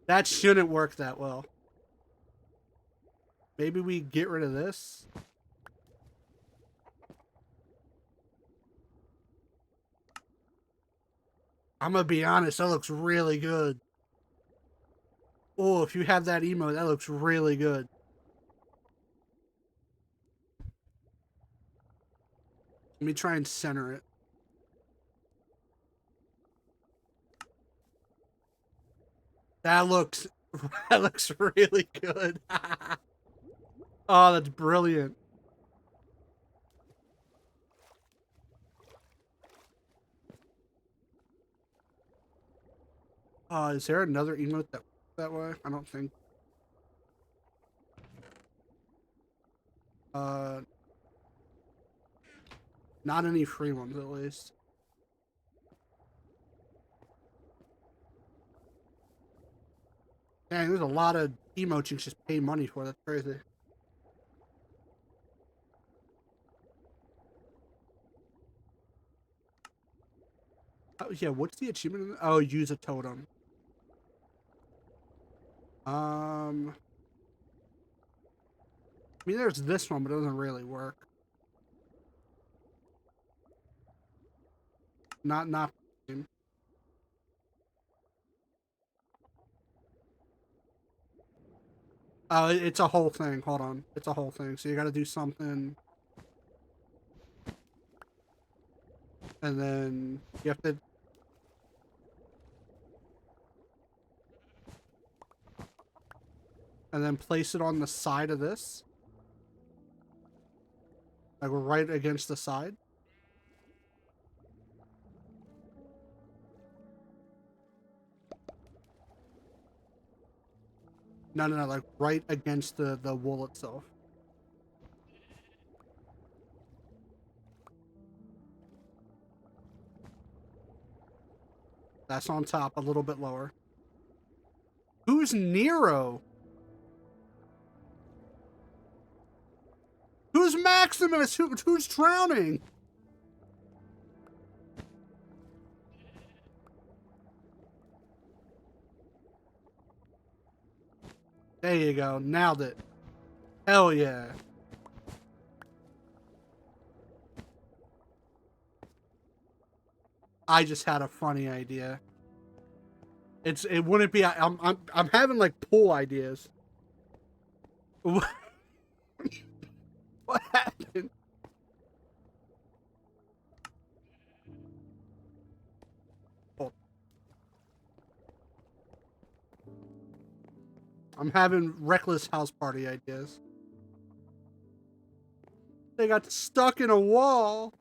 A: That shouldn't work that well. Maybe we get rid of this. I'm gonna be honest. That looks really good. Oh, if you have that emote, that looks really good. Let me try and center it. That looks really good. Oh, that's brilliant. Is there another emote that way? I don't think. Not any free ones at least. Dang, there's a lot of emotes you can just pay money for. That's crazy. Oh yeah, what's the achievement? Oh, use a totem. I mean, there's this one, but it doesn't really work. Not. Oh, it's a whole thing. Hold on, it's a whole thing. So you got to do something, and then you have to. And then place it on the side of this. Like right against the side. No, like right against the wool itself. That's on top, a little bit lower. Who's Nero? Who's Maximus? Who's drowning? There you go. Nailed it. Hell yeah. I just had a funny idea. It wouldn't be. I'm having like pool ideas. What happened? Oh. I'm having reckless house party ideas. They got stuck in a wall.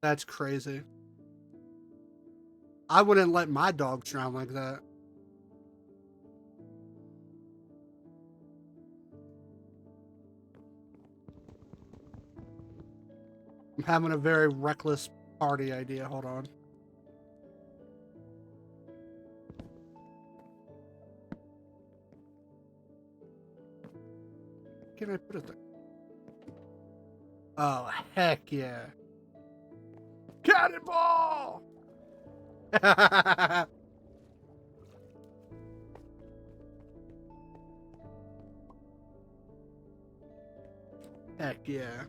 A: That's crazy. I wouldn't let my dog drown like that. I'm having a very reckless party idea. Hold on. Can I put it there? Oh, heck yeah. Cannonball! Heck yeah.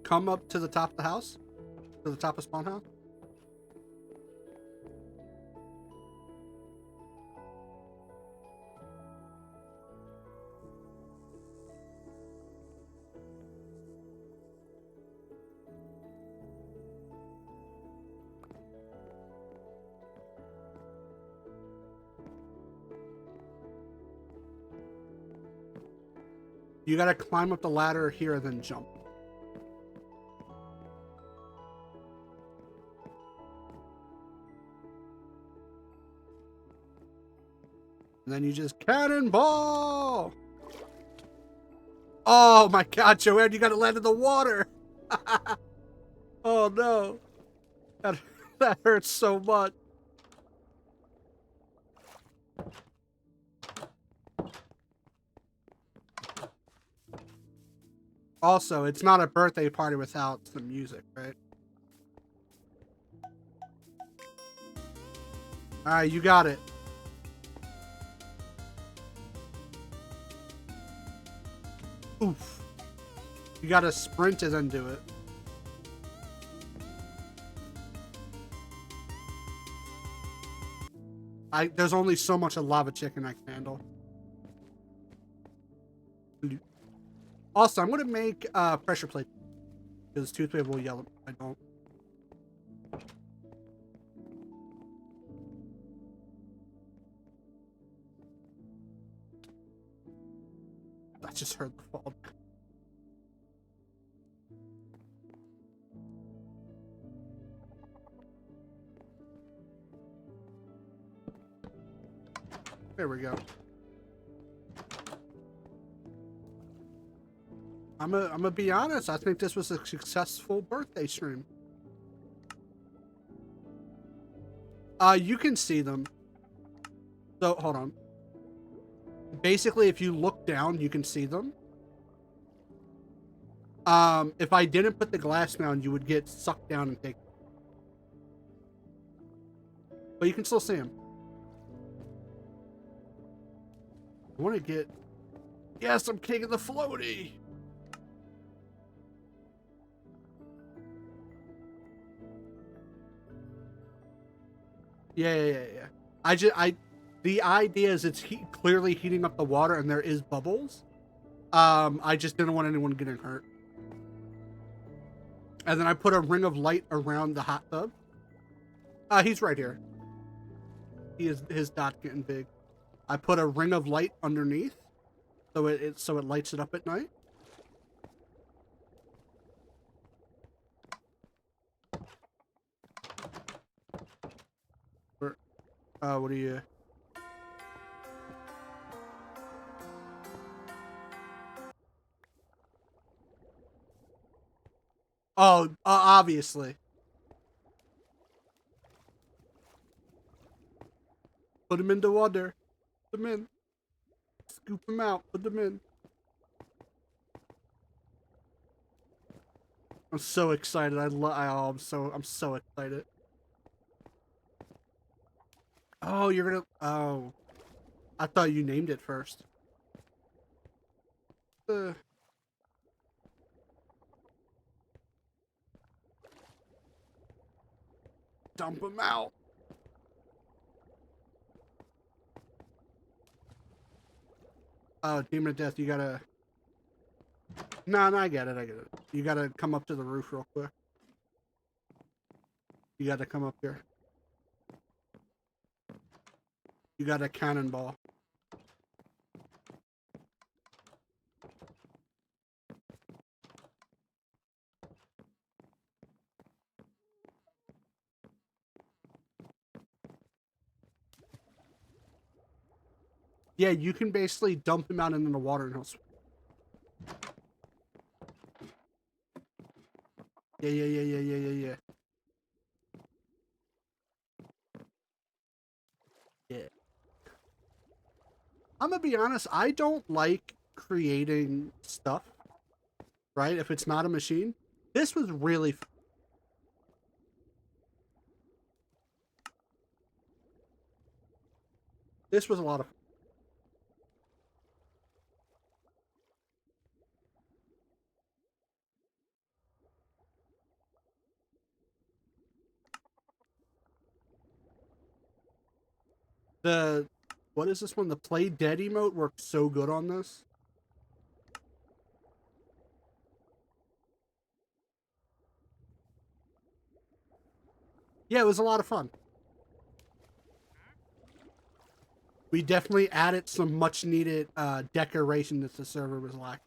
A: Come up to the top of the house. To the top of spawn house. You gotta climb up the ladder here and then jump. And then you just cannonball! Oh my god, Joanne, you gotta land in the water! Oh no. That hurts so much. Also, it's not a birthday party without some music, right? Alright, you got it. Oof. You gotta sprint and then do it. There's only so much a lava chicken I can handle. Also, I'm gonna make pressure plate because Toothwave will yell if I don't. I just heard the fall. There we go. I'm gonna be honest. I think this was a successful birthday stream. You can see them. So hold on. Basically, if you look down, you can see them. If I didn't put the glass down, you would get sucked down and take. But you can still see them. I want to get. Yes, I'm king of the floaty. Yeah. The idea is it's clearly heating up the water and there is bubbles. I just didn't want anyone getting hurt. And then I put a ring of light around the hot tub. He's right here. His dot's getting big. I put a ring of light underneath, so it lights it up at night. What are you? Oh, obviously. Put him in the water. Put them in. Scoop them out. Put them in. I'm so excited. I'm so excited. Oh, you're gonna. Oh, I thought you named it first. Dump them out. Oh, Demon of Death, you gotta. No, I get it. You gotta come up to the roof real quick. You gotta come up here. You got a cannonball. Yeah, you can basically dump him out into the water and he'll swim. Yeah. Yeah. I'm gonna be honest, I don't like creating stuff, right? If it's not a machine. This was really fun. This was a lot of fun. What is this one? The Play Dead emote worked so good on this. Yeah, it was a lot of fun. We definitely added some much needed decoration that the server was lacking.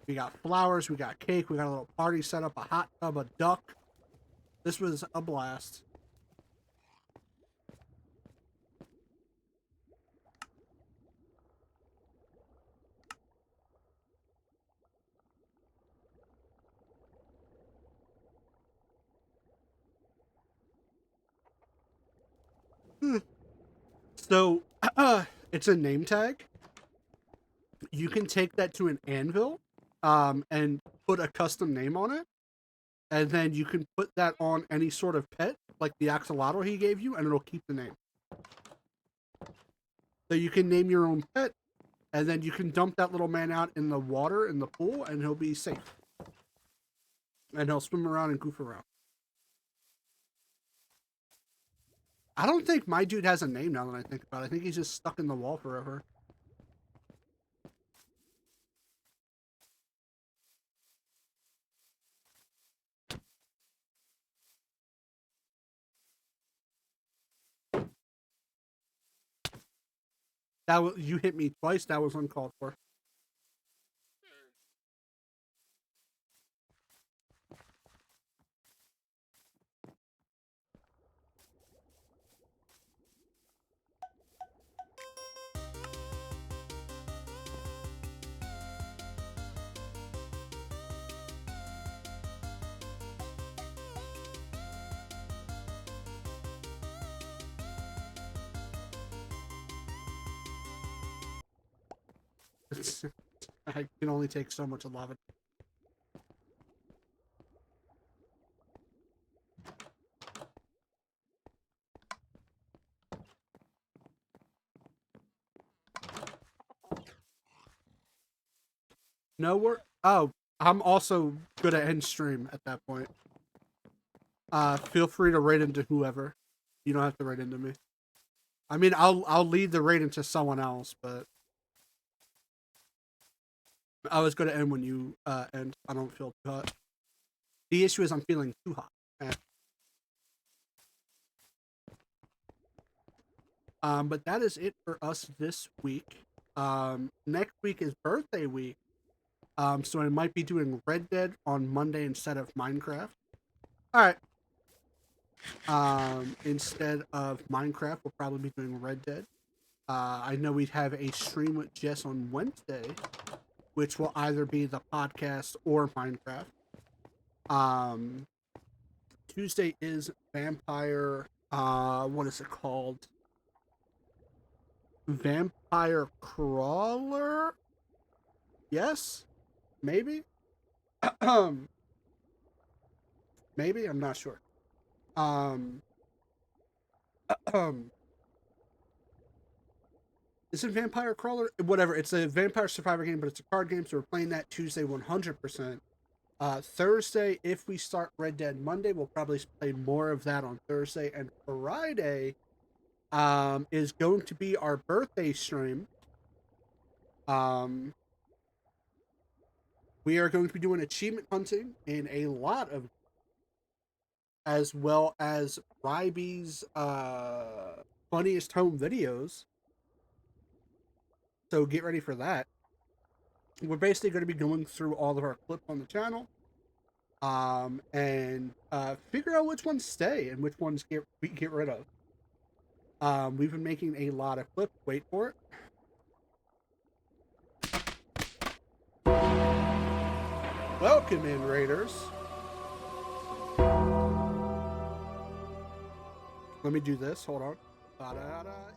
A: We got flowers, we got cake, we got a little party set up, a hot tub, a duck. This was a blast. So, it's a name tag. You can take that to an anvil and put a custom name on it. And then you can put that on any sort of pet, like the axolotl he gave you, and it'll keep the name. So you can name your own pet, and then you can dump that little man out in the water, in the pool, and he'll be safe. And he'll swim around and goof around. I don't think my dude has a name now that I think about it. I think he's just stuck in the wall forever. That was, you hit me twice. That was uncalled for. I can only take so much lava. No work. Oh, I'm also good at end stream at that point. Feel free to raid into whoever. You don't have to raid into me. I mean, I'll lead the raid into someone else, but I was going to end when you end. I don't feel too hot. The issue is I'm feeling too hot. But that is it for us this week. Next week is birthday week. So I might be doing Red Dead on Monday instead of Minecraft. All right. Instead of Minecraft, we'll probably be doing Red Dead. I know we'd have a stream with Jess on Wednesday, which will either be the podcast or Minecraft. Tuesday is Vampire. What is it called? Vampire Crawler? Yes? Maybe? Maybe? I'm not sure. Is it Vampire Crawler? Whatever. It's a Vampire Survivor game, but it's a card game, so we're playing that Tuesday 100%. Thursday, if we start Red Dead Monday, we'll probably play more of that on Thursday. And Friday is going to be our birthday stream. We are going to be doing achievement hunting in a lot of, as well as Ryby's funniest home videos. So get ready for that. We're basically going to be going through all of our clips on the channel, and figure out which ones stay and which ones we get rid of. We've been making a lot of clips. Wait for it. Welcome in, Raiders. Let me do this. Hold on.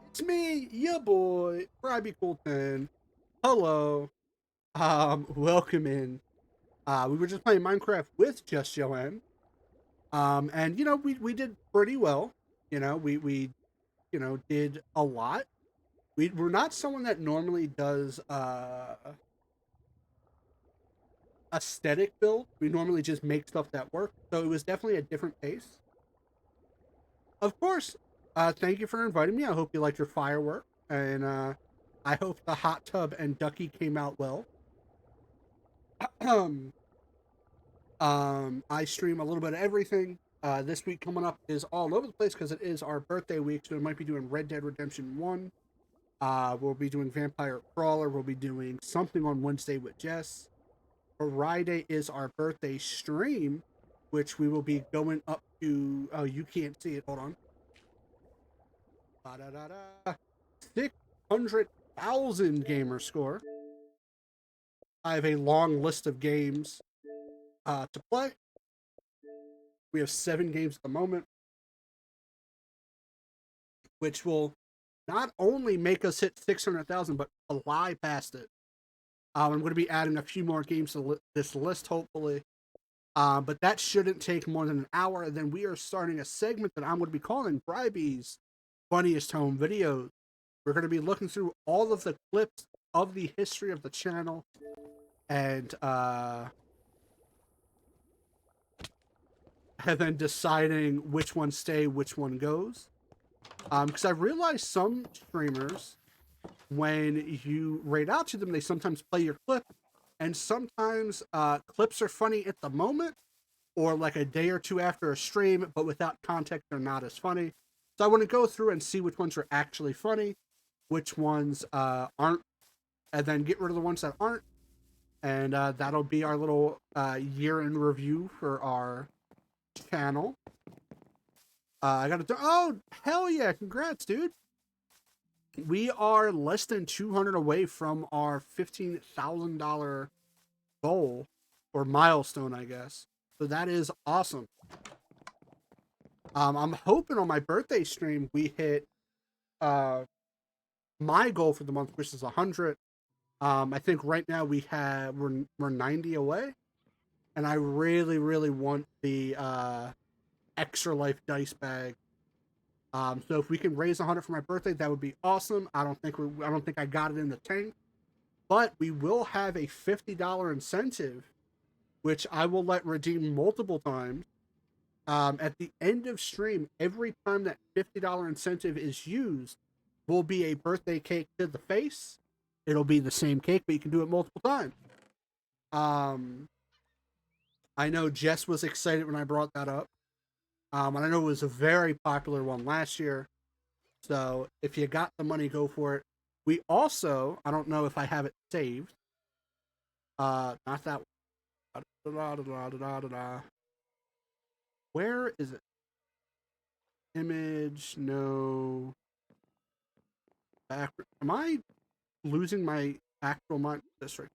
A: It's me, your boy, Ryby Cool10. Hello. Welcome in. We were just playing Minecraft with JustJoanne. And you know, we did pretty well. You know, we did a lot. We're not someone that normally does aesthetic build. We normally just make stuff that works. So it was definitely a different pace. Of course, thank you for inviting me. I hope you liked your firework, and I hope the hot tub and ducky came out well. I stream a little bit of everything. This week coming up is all over the place because it is our birthday week, so we might be doing Red Dead Redemption 1. We'll be doing Vampire Crawler. We'll be doing something on Wednesday with Jess. Friday is our birthday stream, which we will be going up to. Oh, you can't see it. Hold on. 600,000 gamer score. I have a long list of games to play. We have 7 games at the moment, which will not only make us hit 600,000, but fly past it. I'm going to be adding a few more games to this list, hopefully. But that shouldn't take more than an hour. And then we are starting a segment that I'm going to be calling Brybee's Funniest Home Videos. We're going to be looking through all of the clips of the history of the channel and then deciding which ones stay, which one goes. Because I've realized some streamers, when you raid out to them, they sometimes play your clip, and sometimes clips are funny at the moment, or like a day or two after a stream, but without context, they're not as funny. So I want to go through and see which ones are actually funny, which ones aren't, and then get rid of the ones that aren't. And that'll be our little year in review for our channel. I got to. Oh, hell yeah! Congrats, dude. We are less than 200 away from our $15,000 goal or milestone, I guess. So that is awesome. I'm hoping on my birthday stream we hit my goal for the month, which is 100. I think right now we're 90 away, and I really want the Extralife dice bag. So if we can raise 100 for my birthday, that would be awesome. I don't think I got it in the tank, but we will have a $50 incentive, which I will let redeem multiple times. At the end of stream, every time that $50 incentive is used, will be a birthday cake to the face. It'll be the same cake, but you can do it multiple times. I know Jess was excited when I brought that up. And I know it was a very popular one last year. So if you got the money, go for it. We also, I don't know if I have it saved. Not that one. Where is it? Image, no. Back. Am I losing my actual mind? This right.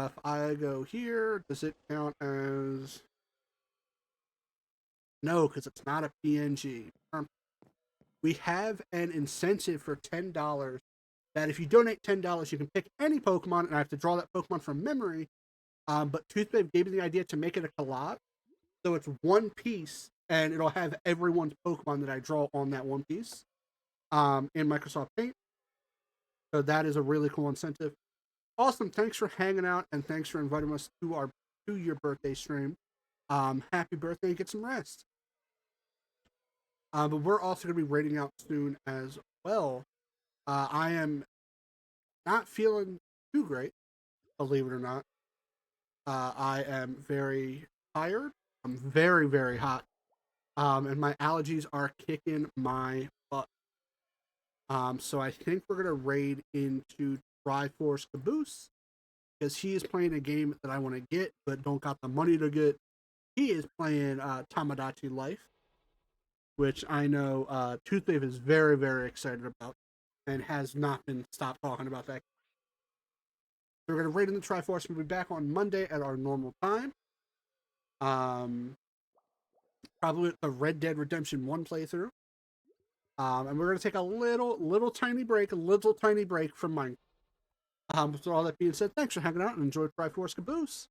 A: If I go here, does it count as? No, because it's not a PNG. We have an incentive for $10 that if you donate $10, you can pick any Pokemon, and I have to draw that Pokemon from memory. But Toothwave gave me the idea to make it a collab. So it's one piece, and it'll have everyone's Pokemon that I draw on that one piece in Microsoft Paint. So that is a really cool incentive. Awesome. Thanks for hanging out, and thanks for inviting us to your birthday stream. Happy birthday, and get some rest. But we're also going to be raiding out soon as well. I am not feeling too great, believe it or not. I am very tired. I'm very hot. And my allergies are kicking my butt. So I think we're going to raid into Triforce Caboose, because he is playing a game that I want to get, but don't got the money to get. He is playing Tamagotchi Life, which I know Toothwave is very excited about and has not been stopped talking about that. So we're going to raid in the Triforce. We'll be back on Monday at our normal time. Probably the Red Dead Redemption 1 playthrough. And we're going to take a little tiny break from mine. So all that being said, thanks for hanging out and enjoy Triforce Caboose.